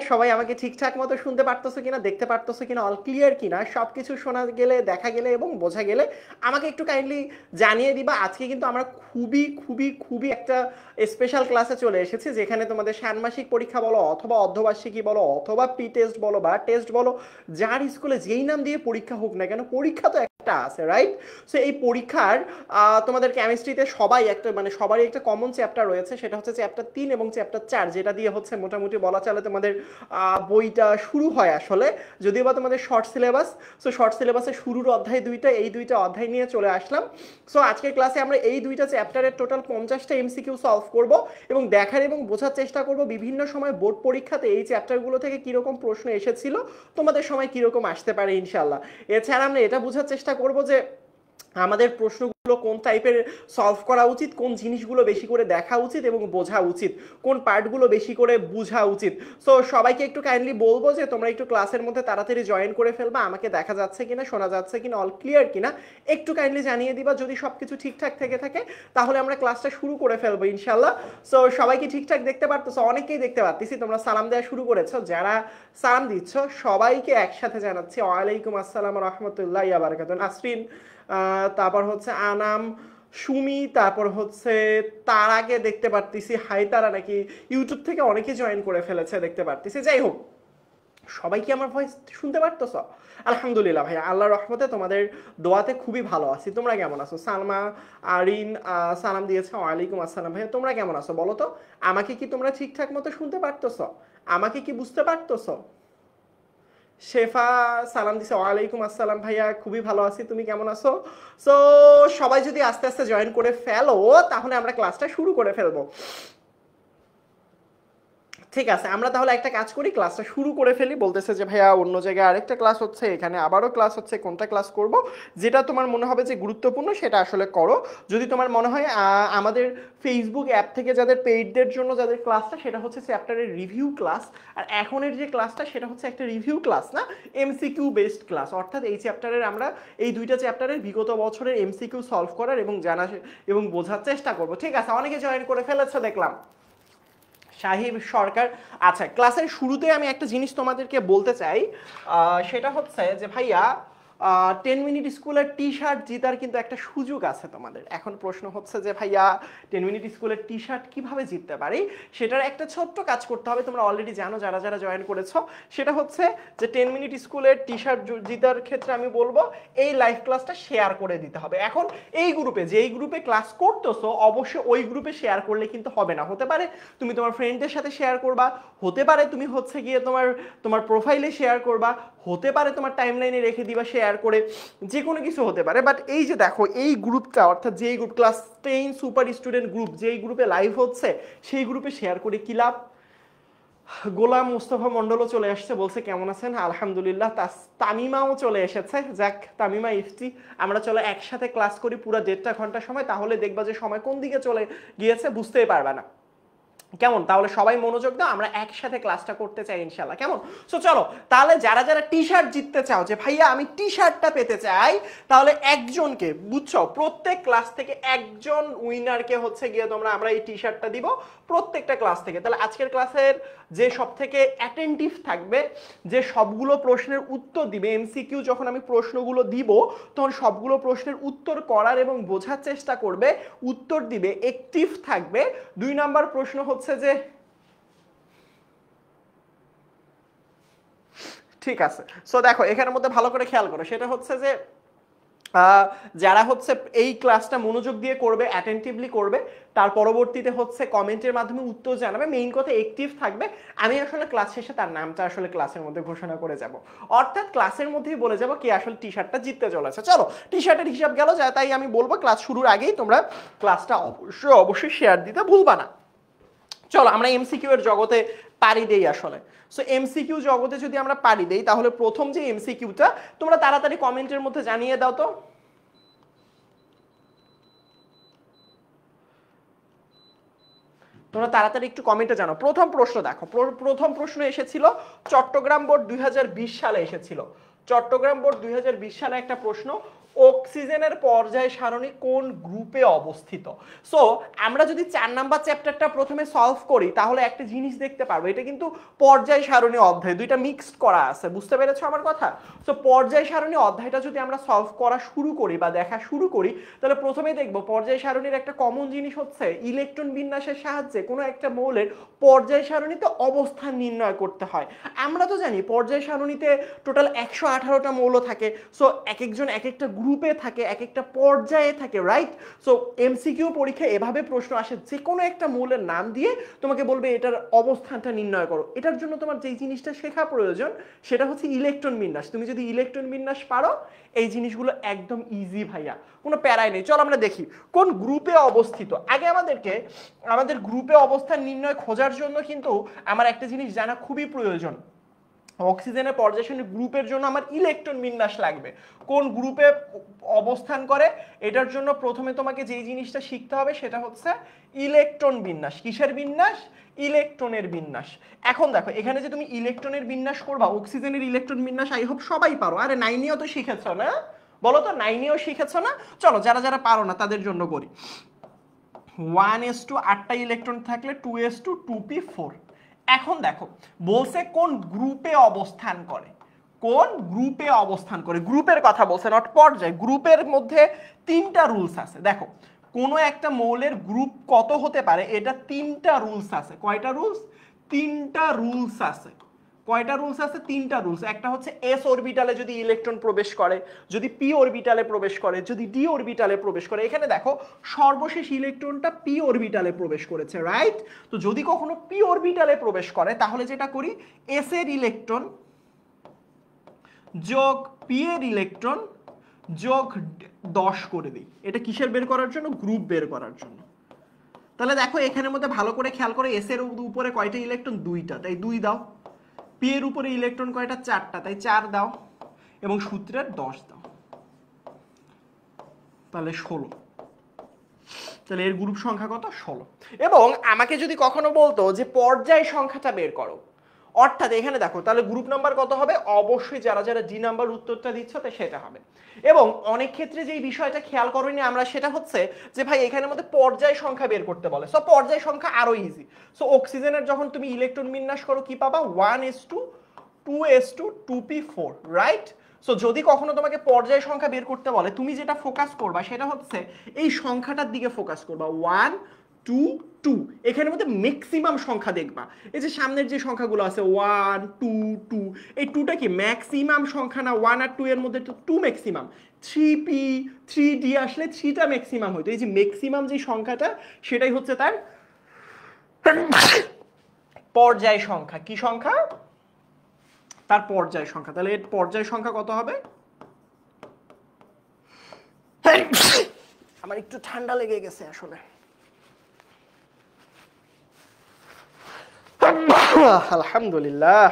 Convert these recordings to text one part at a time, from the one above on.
সবাই আমাকে ঠিকঠাক মতো শুনতে পারতেছো কিনা, দেখতে পারতেছো কিনা, অল ক্লিয়ার কিনা, সবকিছু শোনা গেলে, দেখা গেলে এবং বোঝা গেলে আমাকে একটু কাইন্ডলি জানিয়ে দিবা। আজকে কিন্তু আমরা খুবই খুবই খুবই একটা স্পেশাল ক্লাসে চলে এসেছি, যেখানে তোমাদের ষান্মাসিক পরীক্ষা বলো অথবা অর্ধবার্ষিকী বলো অথবা প্রি টেস্ট বলো বা টেস্ট বলো, যার স্কুলে যেই নাম দিয়ে পরীক্ষা হোক না কেন, পরীক্ষা তো একটা আছে, রাইট? সো এই পরীক্ষার তোমাদের কেমিস্ট্রিতে সবাই একটা মানে সবারই একটা কমন চ্যাপ্টার রয়েছে, সেটা হচ্ছে চ্যাপ্টার 3 এবং চ্যাপ্টার 4, যেটা দিয়ে হচ্ছে মোটামুটি বলা চলে তোমাদের বইটা শুরু হয় আসলে, যদিও বা তোমাদের শর্ট সিলেবাস। সো শর্ট সিলেবাসের শুরুর অধ্যায় দুইটা, এই দুইটা অধ্যায় নিয়ে চলে আসলাম। সো আজকের ক্লাসে আমরা এই দুইটা চ্যাপ্টারের টোটাল 50টা এমসিকিউ সলভ করব এবং দেখার এবং বোঝার চেষ্টা করব বিভিন্ন সময় বোর্ড পরীক্ষাতে এই চ্যাপ্টারগুলো থেকে কিরকম প্রশ্ন এসেছিল, তোমাদের সময় কিরকম আসতে পারে ইনশাল্লাহ। এছাড়া আমরা এটা বোঝার চেষ্টা করব যে আমাদের প্রশ্নগুলো কোন টাইপের সলভ করা উচিত, কোন জিনিসগুলো বেশি করে দেখা উচিত এবং বোঝা উচিত, কোন পার্টগুলো বেশি করে বোঝা উচিত। সো সবাইকে একটু কাইন্ডলি বলবো যে তোমরা একটু ক্লাসের মধ্যে তাড়াতাড়ি জয়েন করে ফেলবা। আমাকে দেখা যাচ্ছে কিনা, শোনা যাচ্ছে কিনা, অল ক্লিয়ার কিনা একটু কাইন্ডলি জানিয়ে দিবা। যদি সবকিছু ঠিকঠাক থেকে থাকে তাহলে আমরা ক্লাসটা শুরু করে ফেলবো ইনশাল্লাহ। সো সবাইকে ঠিকঠাক দেখতে পারতেছো? অনেকেই দেখতে পারতেছি। তোমরা সালাম দেওয়া শুরু করেছো। যারা সালাম দিচ্ছ সবাইকে একসাথে জানাচ্ছি ওয়ালাইকুম আসসালাম রহমতুল্লাহ বারাকাতুহু। নাসরিন, তারপর হচ্ছে আনাম, সুমি, তারপর হচ্ছে তারাকে দেখতে পারতেছি। হাই তারা, নাকি ইউটিউব থেকে অনেকে জয়েন করে ফেলেছে দেখতে পারতেছি। যাই হোক, সবাই কি আমার ভয়েস শুনতে পারতেছ? আলহামদুলিল্লাহ ভাই, আল্লাহর রহমতে তোমাদের দোয়াতে খুবই ভালো আছি। তোমরা কেমন আছো? সালমা আরিন সালাম দিয়েছে, ওয়ালাইকুম আসসালাম ভাইয়া। তোমরা কেমন আছো বলো তো? আমাকে কি তোমরা ঠিকঠাক মতো শুনতে পারতেছ? আমাকে কি বুঝতে পারতেছ? শেফা সালাম দিছে, ওয়ালাইকুম আসসালাম ভাইয়া, খুবই ভালো আছি। তুমি কেমন আছো? সো সবাই যদি আস্তে আস্তে জয়েন করে ফেলো তাহলে আমরা ক্লাসটা শুরু করে ফেলবো। ঠিক আছে, আমরা তাহলে একটা কাজ করি, ক্লাসটা শুরু করে ফেলি। বলতেছে যে ভাইয়া অন্য জায়গায় আরেকটা ক্লাস হচ্ছে, এখানে আবারও ক্লাস হচ্ছে, কোনটা ক্লাস করব? যেটা তোমার মনে হবে যে গুরুত্বপূর্ণ সেটা আসলে করো। যদি তোমার মনে হয় আমাদের ফেসবুক অ্যাপ থেকে যাদের পেইডদের জন্য যাদের ক্লাসটা, সেটা হচ্ছে চ্যাপ্টারের রিভিউ ক্লাস, আর এখনের যে ক্লাসটা সেটা হচ্ছে একটা রিভিউ ক্লাস না, এমসিকিউ বেসড ক্লাস। অর্থাৎ এই চ্যাপ্টারের আমরা এই দুইটা চ্যাপ্টারের বিগত বছরের এমসিকিউ সলভ করার এবং জানা এবং বোঝার চেষ্টা করব। ঠিক আছে, অনেকে জয়েন করে ফেলেছে দেখলাম। শাহিব সরকার। আচ্ছা, ক্লাসের শুরুতে আমি একটা জিনিস তোমাদেরকে বলতে চাই, সেটা হচ্ছে যে ভাইয়া 10 মিনিট স্কুলের টি শার্ট জেতার কিন্তু একটা সুযোগ আছে তোমাদের। এখন প্রশ্ন হচ্ছে যে ভাইয়া 10 মিনিট স্কুলের টি শার্ট কীভাবে জিততে পারি, সেটার একটা ছোট্ট কাজ করতে হবে। তোমরা অলরেডি জানো যারা যারা জয়েন করেছো, সেটা হচ্ছে যে 10 মিনিট স্কুলের টি শার্ট জেতার ক্ষেত্রে আমি বলবো এই লাইভ ক্লাসটা শেয়ার করে দিতে হবে। এখন এই গ্রুপে, যেই গ্রুপে ক্লাস করতেছো, অবশ্যই ওই গ্রুপে শেয়ার করলে কিন্তু হবে না। হতে পারে তুমি তোমার ফ্রেন্ডদের সাথে শেয়ার করবা, হতে পারে তুমি হচ্ছে গিয়ে তোমার প্রোফাইলে শেয়ার করবা, হতে পারে তোমার টাইমলাইনে রেখে দিবা শেয়ার করে, যে কোনো কিছু হতে পারে। বাট এই যে দেখো এই গ্রুপটা, অর্থাৎ যেই group class 10 super student group, যেই গ্রুপে লাইভ হচ্ছে সেই গ্রুপে শেয়ার করে কি লাভ? গোলাম মুস্তফা মন্ডলও চলে আসছে, বলছে কেমন আছেন? আলহামদুলিল্লাহ। তামিমাও চলে এসেছে। যাক তামিমা ইফতি, আমরা চলো একসাথে ক্লাস করি পুরো 1.5 ঘন্টা সময়, তাহলে দেখবা যে সময় কোন দিকে চলে গিয়েছে বুঝতেই পারবে না। কেমন? তাহলে সবাই মনোযোগ দাও, আমরা একসাথে ক্লাসটা করতে চাই ইনশাল্লাহ। কেমন? সো চলো তাহলে যারা যারা টি শার্ট জিততে চাও, যে ভাইয়া আমি টি শার্টটা পেতে চাই, তাহলে একজনকে, বুঝছো, প্রত্যেক ক্লাস থেকে একজন উইনারকে হচ্ছে গিয়ে আমরা এই টি শার্টটা দিব প্রত্যেকটা ক্লাস থেকে। তাহলে আজকের ক্লাসের যে সব থেকে অ্যাটেন্টিভ থাকবে, যে সবগুলো প্রশ্নের উত্তর দিবে, এমসিকিউ যখন আমি প্রশ্নগুলো দিব তখন সবগুলো প্রশ্নের উত্তর করার এবং বোঝার চেষ্টা করবে, উত্তর দিবে, অ্যাক্টিভ থাকবে। 2 নাম্বার প্রশ্ন হচ্ছে যে, ঠিক আছে, সো দেখো এখানের মধ্যে ভালো করে খেয়াল করো, সেটা হচ্ছে যে যারা হচ্ছে এই ক্লাসটা মনোযোগ দিয়ে করবে, অ্যাটেন্টিভলি করবে, তার পরবর্তীতে হচ্ছে কমেন্টের মাধ্যমে উত্তর জানাবে, মেইন কথা অ্যাক্টিভ থাকবে। আমি আসলে ক্লাস শেষে তার নামটা আসলে ক্লাসের মধ্যে ঘোষণা করে যাব, অর্থাৎ ক্লাসের মধ্যেই বলে যাব কে আসলে টি শার্টটা জিততে চলেছে। চলো টি শার্টের হিসাব গেল, যা তাই আমি বলবো ক্লাস শুরুর আগেই তোমরা ক্লাসটা অবশ্যই শেয়ার দিতে ভুলবা না। চলো আমরা এমসিকিউ এর জগতে পাড়ি দেই আসলে। সো এমসিকিউ জগতে যদি আমরা পাড়ি দেই, তাহলে প্রথম যে এমসিকিউটা তোমরা তাড়াতাড়ি কমেন্টের মধ্যে জানিয়ে দাও তো। তোমরা তাড়াতাড়ি একটু কমেন্টে জানো। প্রথম প্রশ্ন দেখো, প্রথম প্রশ্ন এসেছিল চট্টগ্রাম বোর্ড 2020 সালে এসেছিল। চট্টগ্রাম বোর্ড 2020 সালে একটা প্রশ্ন, অক্সিজেনের পর্যায় সারণী কোন গ্রুপে অবস্থিত। সো আমরা যদি 4 নাম্বার চ্যাপ্টারটা প্রথমে সলভ করি তাহলে একটা জিনিস দেখতে পারবো, এটা কিন্তু পর্যায় সারণী অধ্যায়, দুইটা মিক্সড করা আছে, বুঝতে পেরেছো আমার কথা। সো পর্যায় সারণী অধ্যায়টা যদি আমরা সলভ করা শুরু করি বা দেখা শুরু করি তাহলে প্রথমেই দেখবো পর্যায় সারণীর একটা কমন জিনিস হচ্ছে ইলেকট্রন বিন্যাসের সাহায্যে কোনো একটা মৌলের পর্যায় সারণীতে অবস্থান নির্ণয় করতে হয়। আমরা তো জানি পর্যায় সারণীতে টোটাল 118টা মৌল থাকে, সো এক একজন এক একটা গ্রুপে থাকে, এক একটা পর্যায়ে থাকে, রাইট। সো এমসিকিউ পরীক্ষায় এভাবে প্রশ্ন আসে, যে কোনো একটা মৌলের নাম দিয়ে তোমাকে বলবে এটার অবস্থানটা নির্ণয় করো। এটার জন্য তোমার যেই জিনিসটা শেখা প্রয়োজন সেটা হচ্ছে ইলেকট্রন বিন্যাস। তুমি যদি ইলেকট্রন বিন্যাস পারো এই জিনিসগুলো একদম ইজি ভাইয়া, কোনো প্যারাই নেই। চলো আমরা দেখি কোন গ্রুপে অবস্থিত। আগে আমাদেরকে আমাদের গ্রুপে অবস্থান নির্ণয় খোঁজার জন্য কিন্তু আমার একটা জিনিস জানা খুবই প্রয়োজন। অক্সিজেনের পর্যায় সারণী গ্রুপের জন্য আমার ইলেকট্রন বিন্যাস লাগবে, কোন গ্রুপে অবস্থান করে এটার জন্য প্রথমে তোমাকে যেই জিনিসটা শিখতে হবে সেটা হচ্ছে ইলেকট্রন বিন্যাস। কিসের বিন্যাস? ইলেকট্রনের বিন্যাস। এখন দেখো এখানে যে তুমি ইলেকট্রনের বিন্যাস করবা, অক্সিজেনের ইলেকট্রন বিন্যাস আই হোপ সবাই পারো, আরে 9এও তো শিখেছো না, বলো তো 9এও শিখেছো না। চলো যারা যারা পারো না তাদের জন্য করি। 1s2 8টা ইলেকট্রন থাকলে 2s2 2p4। এখন দেখো বলছে কোন গ্রুপে অবস্থান করে, কোন গ্রুপে অবস্থান করে, গ্রুপের কথা বলছে, নট পর্যায়। গ্রুপের মধ্যে 3টা রুলস আছে। দেখো কোনো একটা মৌলের গ্রুপ কত হতে পারে এটা 3টা রুলস আছে। কয়টা রুলস? 3টা রুলস আছে। কয়টা রুলস আছে? 3টা রুলস। একটা হচ্ছে এস অরবিটালে যদি ইলেকট্রন প্রবেশ করে, যদি পি অরবিটালে প্রবেশ করে, যদি ডি অরবিটালে প্রবেশ করে। এখানে দেখো সর্বশেষ ইলেকট্রনটা পি অরবিটালে প্রবেশ করেছে, রাইট। তো যদি কখনো পি অরবিটালে প্রবেশ করে তাহলে যেটা করি এস এর ইলেকট্রন যোগ পি এর ইলেকট্রন যোগ 10 করে দিই। এটা কিসের বের করার জন্য? গ্রুপ বের করার জন্য। তাহলে দেখো এখানের মধ্যে ভালো করে খেয়াল করে, এস এর উপরে কয়টা ইলেকট্রন? 2টা, তাই 2 দাও। পি এর উপরে ইলেকট্রন কয়টা? 4টা, তাই 4 দাও। এবং সূত্রের 10 দাও, তাহলে 16। তাহলে এর গ্রুপ সংখ্যা কত? 16। এবং আমাকে যদি কখনো বলতো যে পর্যায় সংখ্যাটা বের করো, অর্থাৎ এখানে দেখো তাহলে গ্রুপ নাম্বার কত হবে? অবশ্যই যারা যারা ডি নাম্বার উত্তরটা দিচ্ছ তো সেটা হবে। এবং অনেক ক্ষেত্রে যে বিষয়টা খেয়াল করিনি আমরা সেটা হচ্ছে যে ভাই এখানের মধ্যে পর্যায় সংখ্যা বের করতে বলে। সো পর্যায় সংখ্যা আরো ইজি। সো অক্সিজেনের যখন তুমি ইলেকট্রন বিন্যাস করো কি পাবা? 1s2 2s2 2p4, right. So যদি কখনো তোমাকে পর্যায় সংখ্যা বের করতে বলে তুমি যেটা ফোকাস করবা সেটা হচ্ছে এই সংখ্যাটার দিকে ফোকাস করবা, 1 2 2। এখানের মধ্যে ম্যাক্সিমাম সংখ্যা দেখবা। এই যে সামনের যে সংখ্যাগুলো আছে 1 2 2, এই 2টা কি ম্যাক্সিমাম সংখ্যা না? 1 আর 2 এর মধ্যে তো 2 ম্যাক্সিমাম। 3p 3d আসলে 3টা ম্যাক্সিমাম হইতো। এই যে ম্যাক্সিমাম যে সংখ্যাটা সেটাই হচ্ছে তার পর্যায় সংখ্যা। কি সংখ্যা? তার পর্যায় সংখ্যা। তাহলে এর পর্যায় সংখ্যা কত হবে? আমার একটু ঠান্ডা লেগে গেছে আসলে। আলহামদুলিল্লাহ,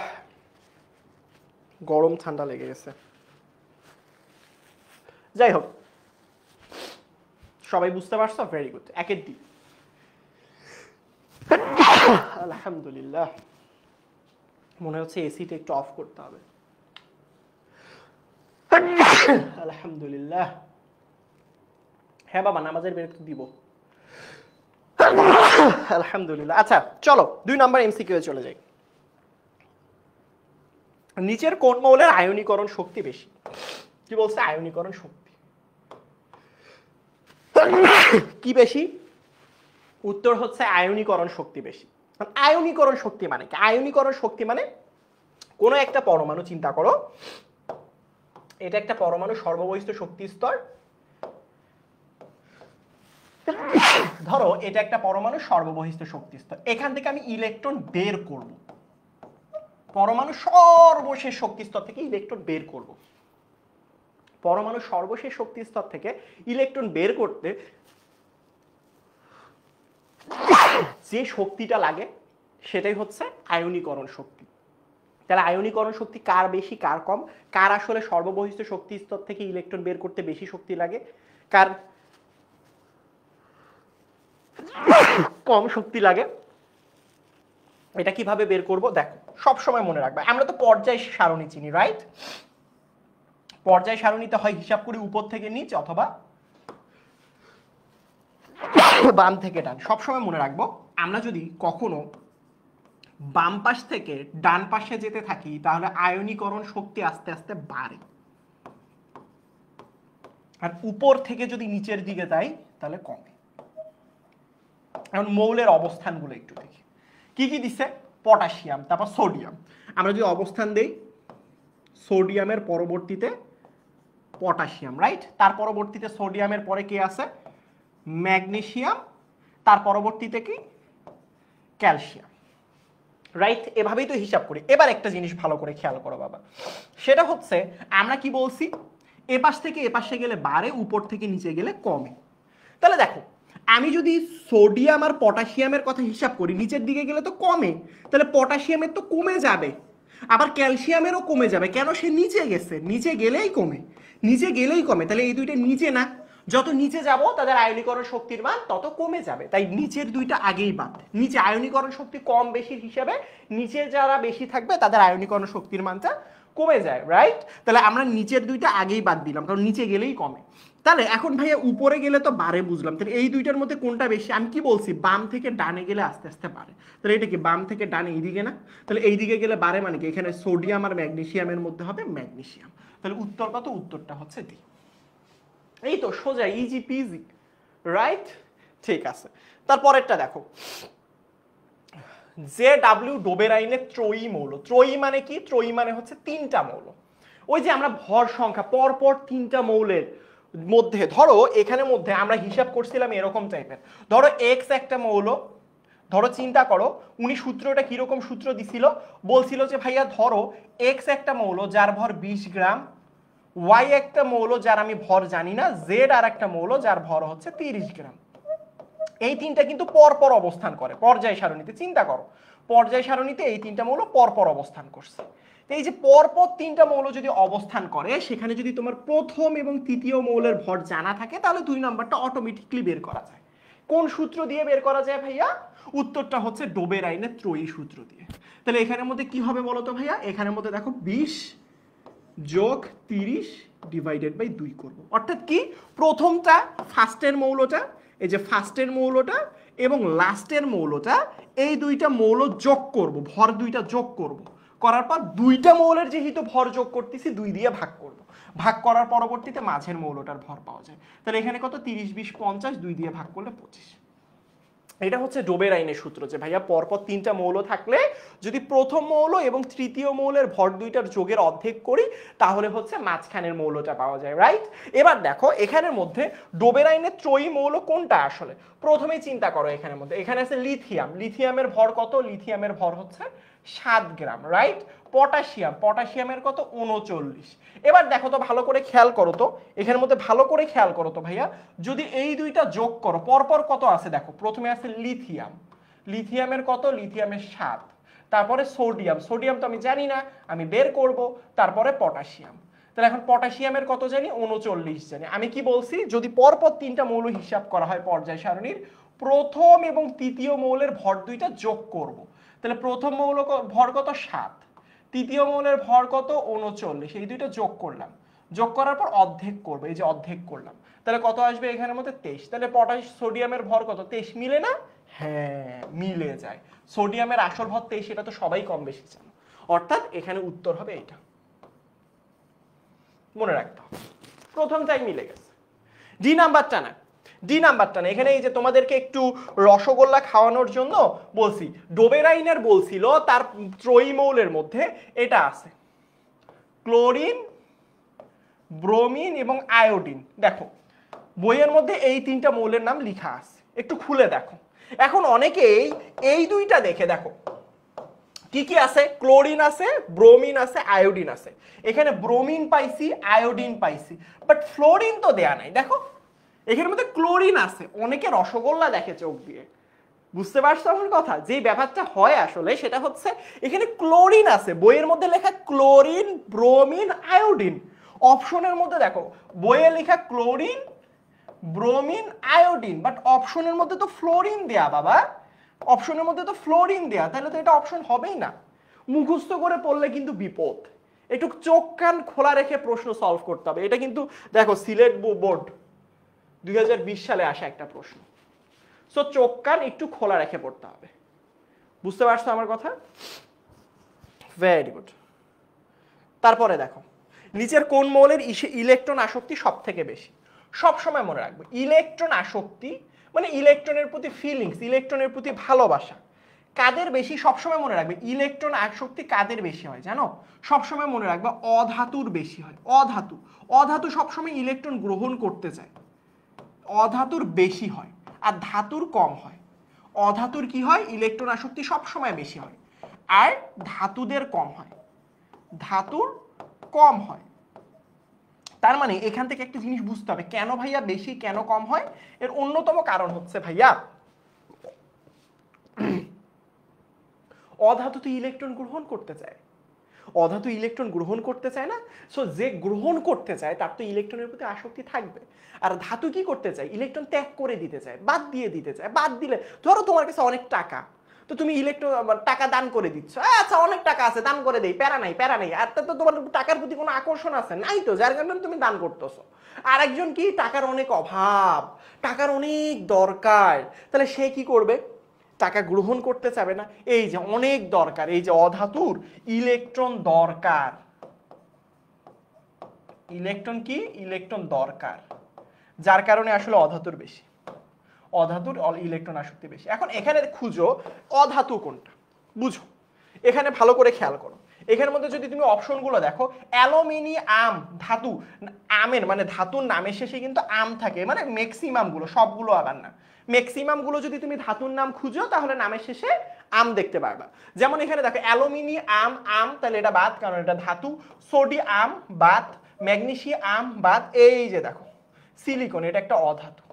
গরম ঠান্ডা লেগে গেছে। যাই হোক, সবাই বুঝতে পারছো? Very good. একের ডি। আলহামদুলিল্লাহ, মনে হচ্ছে এসিটা একটু অফ করতে হবে। আলহামদুলিল্লাহ। হ্যাঁ বাবা, নামাজের বের দিব। আলহামদুলিল্লাহ। আচ্ছা চলো 2 নাম্বার এমসিকিউ এ চলে যাই। নিচের কোন মৌলের আয়নীকরণ শক্তি বেশি? কি বলছে? আয়নীকরণ শক্তি কি বেশি? উত্তর হচ্ছে আয়নীকরণ শক্তি বেশি। আয়নীকরণ শক্তি মানে কি? আয়নীকরণ শক্তি মানে কোন একটা পরমাণু, চিন্তা করো এটা একটা পরমাণু, সর্ববহিষ্ঠ শক্তি স্তর। ধরো এটা একটা পরমাণু সর্ববহিষ্ঠ শক্তি স্তর, এখান থেকে আমি ইলেকট্রন বের করব। পরমাণু সর্বশেষ শক্তি স্তর থেকে ইলেকট্রন বের করব। পরমাণু সর্বশেষ শক্তি স্তর থেকে ইলেকট্রন বের করতে যে শক্তিটা লাগে সেটাই হচ্ছে আয়নীকরণ শক্তি। তাহলে আয়নীকরণ শক্তি কার বেশি কার কম? কার আসলে সর্ববহিষ্ঠ শক্তি স্তর থেকে ইলেকট্রন বের করতে বেশি শক্তি লাগে, কার কম শক্তি লাগে? এটা কিভাবে বের করব? দেখো সব সময় মনে রাখবে, আমরা তো পর্যায় সারণী চিনি, রাইট? পর্যায় সারণীতে হয় হিসাব করি উপর থেকে নিচ অথবা বাম থেকে ডান। সবসময় মনে রাখবো আমরা যদি কখনো বাম পাশ থেকে ডান পাশে যেতে থাকি তাহলে আয়নীকরণ শক্তি আস্তে আস্তে বাড়ে, আর উপর থেকে যদি নিচের দিকে যাই তাহলে কমে। এখন মৌলের অবস্থানগুলো একটু দেখি, কি কি দিচ্ছে, পটাশিয়াম, তারপর সোডিয়াম। আমরা যদি অবস্থান দেই সোডিয়ামের পরবর্তীতে পটাশিয়াম, রাইট, তার পরবর্তীতে সোডিয়ামের পরে কি আছে, ম্যাগনেসিয়াম, তার পরবর্তীতে কি, ক্যালসিয়াম, রাইট। এভাবেই তো হিসাব করি। এবার একটা জিনিস ভালো করে খেয়াল করো বাবা, সেটা হচ্ছে আমরা কি বলছি, এ পাশ থেকে এ পাশে গেলে বাড়ে, উপর থেকে নিচে গেলে কমে। তাহলে দেখো আমি যদি সোডিয়াম আর পটাশিয়ামের কথা হিসাব করি, নিচের দিকে গেলে তো কমে, তাহলে পটাশিয়ামের তো কমে যাবে, আবার ক্যালসিয়ামেরও কমে যাবে। কেন, সে নিচে গেছে, নিচে গেলেই কমে, নিচে গেলেই কমে। তাহলে এই দুইটা নিচে না, যত নিচে যাব তাদের আয়নীকরণ শক্তির মান তত কমে যাবে। তাই নিচের দুইটা আগেই বাদ। নিচে আয়নীকরণ শক্তি কম বেশির হিসাবে নিচে যারা বেশি থাকবে তাদের আয়নীকরণ শক্তির মানটা কমে যায়, রাইট। তাহলে আমরা নিচের দুইটা আগেই বাদ দিলাম, কারণ নিচে গেলেই কমে। তাহলে এখন ভাইয়া উপরে গেলে তো বাড়ে, বুঝলাম। তাহলে এই দুইটার মধ্যে কোনটা বেশি, আমি কি বলছি, বাম থেকে ডানে গেলে আস্তে আস্তে বাড়ে। তাহলে এটা কি বাম থেকে ডানে এইদিকে না, তাহলে এইদিকে গেলে বাড়ে, মানে কি এখানে সোডিয়াম আর ম্যাগনেসিয়ামের মধ্যে হবে ম্যাগনেসিয়াম। তাহলে উত্তর কত, উত্তরটা হচ্ছে ডি। এই তো সোজা, ইজি পিজি, রাইট। ঠিক আছে, তারপরেরটা দেখো, যে ডাব্লিউ ডোবেরাইনের ত্রয়ী মৌল। ত্রয়ী মানে কি, ত্রয়ী মানে হচ্ছে তিনটা মৌল। ওই যে আমরা ভর সংখ্যা পরপর তিনটা মৌলের মধ্যে, ধরো এখানে মধ্যে আমরা হিসাব করছিলাম এরকম টাইপের, ধরো এক্স একটা মৌল, ধরো চিন্তা করো উনি সূত্রটা কিরকম সূত্র দিছিল, বলছিল যে ভাইয়া ধরো এক্স একটা মৌল যার ভর 20 গ্রাম, ওয়াই একটা মৌল যার আমি ভর জানি না, জেড আর একটা মৌল যার ভর হচ্ছে 30 গ্রাম। এই তিনটা কিন্তু পরপর অবস্থান করে পর্যায় সারণীতে। চিন্তা করো পর্যায় সারণীতে এই তিনটা মৌল পরপর অবস্থান করছে। এই যে পরপর তিনটা মৌল যদি অবস্থান করে, সেখানে যদি তোমার প্রথম এবং তৃতীয় মৌলের ভর জানা থাকে তাহলে 2 নাম্বারটা অটোমেটিকলি বের করা যায়। কোন সূত্র দিয়ে বের করা যায় ভাইয়া, উত্তরটা হচ্ছে ডোবেরাইনের ত্রয়ী সূত্র দিয়ে। তাহলে এখানের মধ্যে কি হবে বলো তো ভাইয়া, এখানের মধ্যে দেখো 20 যোগ 30 ডিভাইডেড বাই 2 করব। অর্থাৎ কি, প্রথমটা ফার্স্টের মৌলটা, এই যে ফার্স্টের মৌলটা এবং লাস্টের মৌলটা, এই দুইটা মৌল যোগ করব, ভর দুইটা যোগ করব, করার পর দুইটা মৌলের যেহেতু ভর যোগ করতেছি 2 দিয়ে ভাগ করব, ভাগ করার পরবর্তীতে মাঝের মৌলটার ভর পাওয়া যায়। তাহলে এখানে কত, 30 20 50, 2 দিয়ে ভাগ করলে 25। এটা হচ্ছে ডোবেরাইনের সূত্র, যে ভাইয়া পরপর তিনটা মৌল থাকলে যদি প্রথম মৌল এবং তৃতীয় মৌলের ভর দুইটার যোগের অর্ধেক করি তাহলে হচ্ছে মাঝখানের মৌলটা পাওয়া যায়, রাইট। এবার দেখো এখানের মধ্যে ডোবেরাইনের ত্রয়ী মৌল কোনটা আসলে, প্রথমেই চিন্তা করো এখানের মধ্যে, এখানে আছে লিথিয়াম, লিথিয়ামের ভর কত, লিথিয়ামের ভর হচ্ছে 7 গ্রাম, রাইট। পটাশিয়াম, পটাশিয়ামের কত, 39। এবার দেখো তো ভালো করে খেয়াল করো তো, এখানের মধ্যে ভালো করে খেয়াল করো তো ভাইয়া, যদি এই দুইটা যোগ করো পরপর কত আছে দেখো, প্রথমে আছে লিথিয়াম, লিথিয়ামের কত, লিথিয়ামের 7, তারপরে সোডিয়াম, সোডিয়াম তো আমি জানি না, আমি বের করব, তারপরে পটাশিয়াম। তাহলে এখন পটাশিয়ামের কত জানি, 39 জানি। আমি কি বলছি, যদি পরপর তিনটা মৌল হিসাব করা হয় পর্যায় সারণীর, প্রথম এবং তৃতীয় মৌলের ভর দুইটা যোগ করব। তাহলে প্রথম মৌল ভর কত, 7, তৃতীয় মৌলের ভর কত, 39, এই দুইটা যোগ করলাম, যোগ করার পর অর্ধেক করবো, এই যে অর্ধেক করলাম, তাহলে কত আসবে এখানের মধ্যে 23। তাহলে পটাশ সোডিয়ামের ভর কত, 23, মিলে না, হ্যাঁ মিলে যায়। সোডিয়ামের আসল ভর 23, এটা তো সবাই কম বেশি জানো। অর্থাৎ এখানে উত্তর হবে এইটা, মনে রাখতে হবে, প্রথমটাই মিলে গেছে। ডি নাম্বারটা না, ডি নাম্বারটা না, এখানে এই যে তোমাদেরকে একটু রসগোল্লা খাওয়ানোর জন্য বলছি, ডোবেরাইনের বলছিল তার ত্রয়ী মৌলের মধ্যে এটা আছে, ক্লোরিন, ব্রোমিন এবং আয়োডিন। দেখো বইয়ের মধ্যে এই তিনটা মৌলের নাম লেখা আছে, একটু খুলে দেখো। এখন অনেকেই এই দুইটা দেখে দেখো কি কি আছে, ক্লোরিন আছে, ব্রোমিন আছে, আয়োডিন আছে। এখানে ব্রোমিন পাইছি, আয়োডিন পাইছি, বাট ফ্লোরিন তো দেয়া নাই। দেখো এখানের মধ্যে ক্লোরিন আছে, অনেকে রসগোল্লা দেখে চোখ দিয়ে, বুঝতে পারছো আমার কথা? যে ব্যাপারটা হয় আসলে সেটা হচ্ছে এখানে ক্লোরিন আছে, বইয়ের মধ্যে লেখা ক্লোরিন, ব্রোমিন, আয়োডিন। অপশনের মধ্যে দেখো বইয়ে লেখা ক্লোরিন, ব্রোমিন, আয়োডিন, বাট অপশনের মধ্যে তো ফ্লোরিন দেয়া বাবা, অপশনের মধ্যে তো ফ্লোরিন দেয়া, তাহলে তো এটা অপশন হবেই না। মুখস্থ করে পড়লে কিন্তু বিপদ, একটু চোখ কান খোলা রেখে প্রশ্ন সলভ করতে হবে। এটা কিন্তু দেখো সিলেট বোর্ড 2020 সালে আসা একটা প্রশ্ন। সো চোখ কান একটু খোলা রেখে পড়তে হবে। বুঝতে পারছো আমার কথা? Very good. তারপরে দেখো নিচের কোন মৌলের ইলেকট্রন আসক্তি সব থেকে বেশি? সব সময় মনে রাখবে ইলেকট্রন আসক্তি মানে ইলেকট্রনের প্রতি ফিলিংস, ইলেকট্রনের প্রতি ভালোবাসা কাদের বেশি সবসময় মনে রাখবে। ইলেকট্রন আসক্তি কাদের বেশি হয় জানো? সবসময় মনে রাখবে অধাতুর বেশি হয়। অধাতু, অধাতু সবসময় ইলেকট্রন গ্রহণ করতে চায়, অধাতুর বেশি হয় আর ধাতুর কম হয়। অধাতুর কি হয়? ইলেকট্রন আসক্তি সবসময় বেশি হয় আর ধাতুদের কম হয়, ধাতুর কম হয়। তার মানে এখান থেকে একটা জিনিস বুঝতে হবে কেন ভাইয়া বেশি কেন কম হয়। এর অন্যতম কারণ হচ্ছে ভাইয়া অধাতু তো ইলেকট্রন গ্রহণ করতে চায়, অধাতু ইলেকট্রন গ্রহণ করতে চায় না। সো যে গ্রহণ করতে চায় তার তো ইলেকট্রনের প্রতি আসক্তি থাকবে। আর ধাতু কি করতে চায়? ইলেকট্রন ত্যাগ করে দিতে চায়, বাদ দিয়ে দিতে চায়। বাদ দিলে ধরো তোমার কাছে অনেক টাকা, তো তুমি ইলেকট্রন টাকা দান করে দিচ্ছ, আচ্ছা অনেক টাকা আছে দান করে দেই, প্যারা নাই প্যারা নাই। আর তো তোমার টাকার প্রতি কোনো আকর্ষণ আছে নাই, তো যার কারণে তুমি দান করতেছো। আর একজন কি টাকার অনেক অভাব, টাকার অনেক দরকার, তাহলে সে কি করবে? টাকা গ্রহণ করতে চাবে না। এই যে অনেক দরকার, এই যে অধাতুর ইলেকট্রন দরকার, ইলেকট্রন কি? ইলেকট্রন দরকার, যার কারণে আসলে অধাতুর বেশি, অধাতুর ইলেকট্রন আসক্তি বেশি। এখন এখানে খুঁজো অধাতু কোনটা, বুঝো এখানে ভালো করে খেয়াল করো। এখানের মধ্যে যদি তুমি অপশনগুলো দেখো, অ্যালুমিনিয়াম ধাতু, আমের মানে ধাতুর নামের শেষে কিন্তু আম থাকে, মানে ম্যাক্সিমাম গুলো, সবগুলো আবার না, ম্যাক্সিমাম গুলো যদি তুমি ধাতুর নাম খুঁজো তাহলে নামের শেষে আম দেখতে পারবা। যেমন এখানে দেখো অ্যালুমিনিয়াম আম, তাহলে এটা বাদ কারণ এটা ধাতু। সোডিয়াম বাদ, ম্যাগনেসিয়াম বাদ, এই যে দেখো সিলিকন, এটা একটা অধাতু।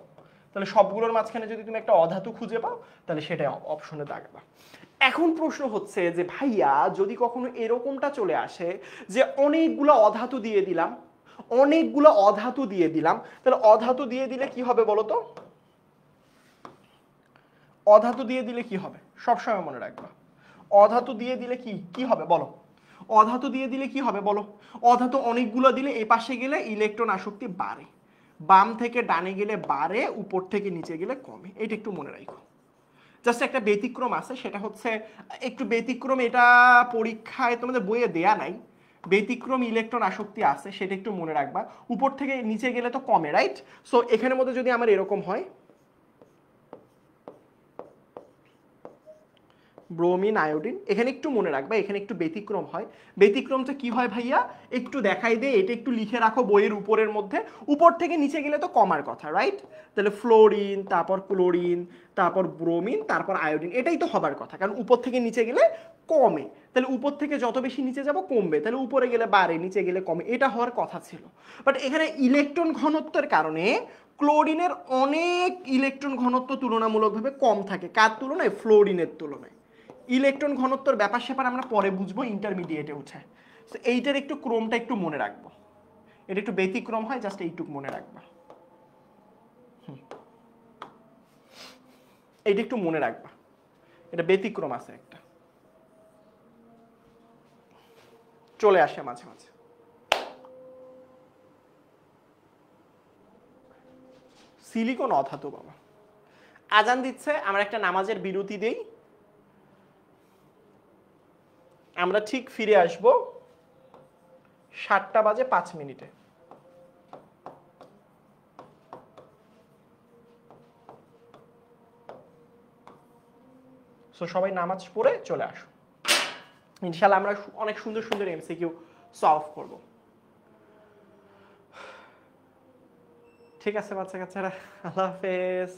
তাহলে সবগুলোর মাঝখানে যদি তুমি একটা অধাতু খুঁজে পাও তাহলে সেটা অপশনে দাগাবা। এখন প্রশ্ন হচ্ছে যে ভাইয়া যদি কখনো এরকমটা চলে আসে যে অনেকগুলো অধাতু দিয়ে দিলাম, অনেকগুলো অধাতু দিয়ে দিলাম, তাহলে অধাতু দিয়ে দিলে কি হবে বলো তো? অধাতু দিয়ে দিলে কি হবে সবসময় মনে রাখবা। অধাতু দিয়ে দিলে কি কি হবে বলো? অধাতু দিয়ে দিলে কি হবে বলো? অধাতু অনেকগুলো দিলে এ পাশে গেলে ইলেকট্রন আসক্তি বাড়ে, বাম থেকে ডানে গেলে বাড়ে, উপর থেকে নিচে গেলে কমে। এটা একটু মনে রাখো। জাস্ট একটা ব্যতিক্রম আছে, সেটা হচ্ছে একটু ব্যতিক্রম, এটা পরীক্ষায় তোমাদের বইয়ে দেয়া নাই। ব্যতিক্রম ইলেকট্রন আসক্তি আছে, সেটা একটু মনে রাখবা। উপর থেকে নিচে গেলে তো কমে, রাইট? সো এখানের মধ্যে যদি আমার এরকম হয় ব্রোমিন আয়োডিন, এখানে একটু মনে রাখবা এখানে একটু ব্যতিক্রম হয়। ব্যতিক্রমটা কি হয় ভাইয়া একটু দেখাই দে, এটা একটু লিখে রাখো বইয়ের উপরের মধ্যে। উপর থেকে নিচে গেলে তো কমার কথা, রাইট? তাহলে ফ্লোরিন, তারপর ক্লোরিন, তারপর ব্রোমিন, তারপর আয়োডিন, এটাই তো হবার কথা, কারণ উপর থেকে নিচে গেলে কমে। তাহলে উপর থেকে যত বেশি নিচে যাব কমবে, তাহলে উপরে গেলে বাড়ে, নিচে গেলে কমে, এটা হওয়ার কথা ছিল। বাট এখানে ইলেকট্রন ঘনত্বের কারণে ক্লোরিনের অনেক ইলেকট্রন ঘনত্ব তুলনামূলকভাবে কম থাকে, কার তুলনায়? ফ্লোরিনের তুলনায়। ইলেকট্রন ঘনত্বর ব্যাপার স্যাপার আমরা পরে বুঝবো ইন্টারমিডিয়েটে উঠে। তো এইটার একটু ক্রমটা একটু মনে রাখবো, এটা একটু ব্যতিক্রম হয়, জাস্ট এইটুকু মনে রাখবা। এইটা একটু মনে রাখবা, এটা ব্যতিক্রম আছে একটা, চলে আসে মাঝে মাঝে। সিলিকন অধাতু বাবা। আজান দিচ্ছে, আমরা একটা নামাজের বিরতি দেই, আমরা ঠিক ফিরে আসব 7:05। সো সবাই নামাজ পড়ে চলে আসো, ইনশাআল্লাহ আমরা অনেক সুন্দর সুন্দর এমসিকিউ সলভ করব। ঠিক আছে বাচ্চা কাচ্চারা, আল্লাহ হাফেজ।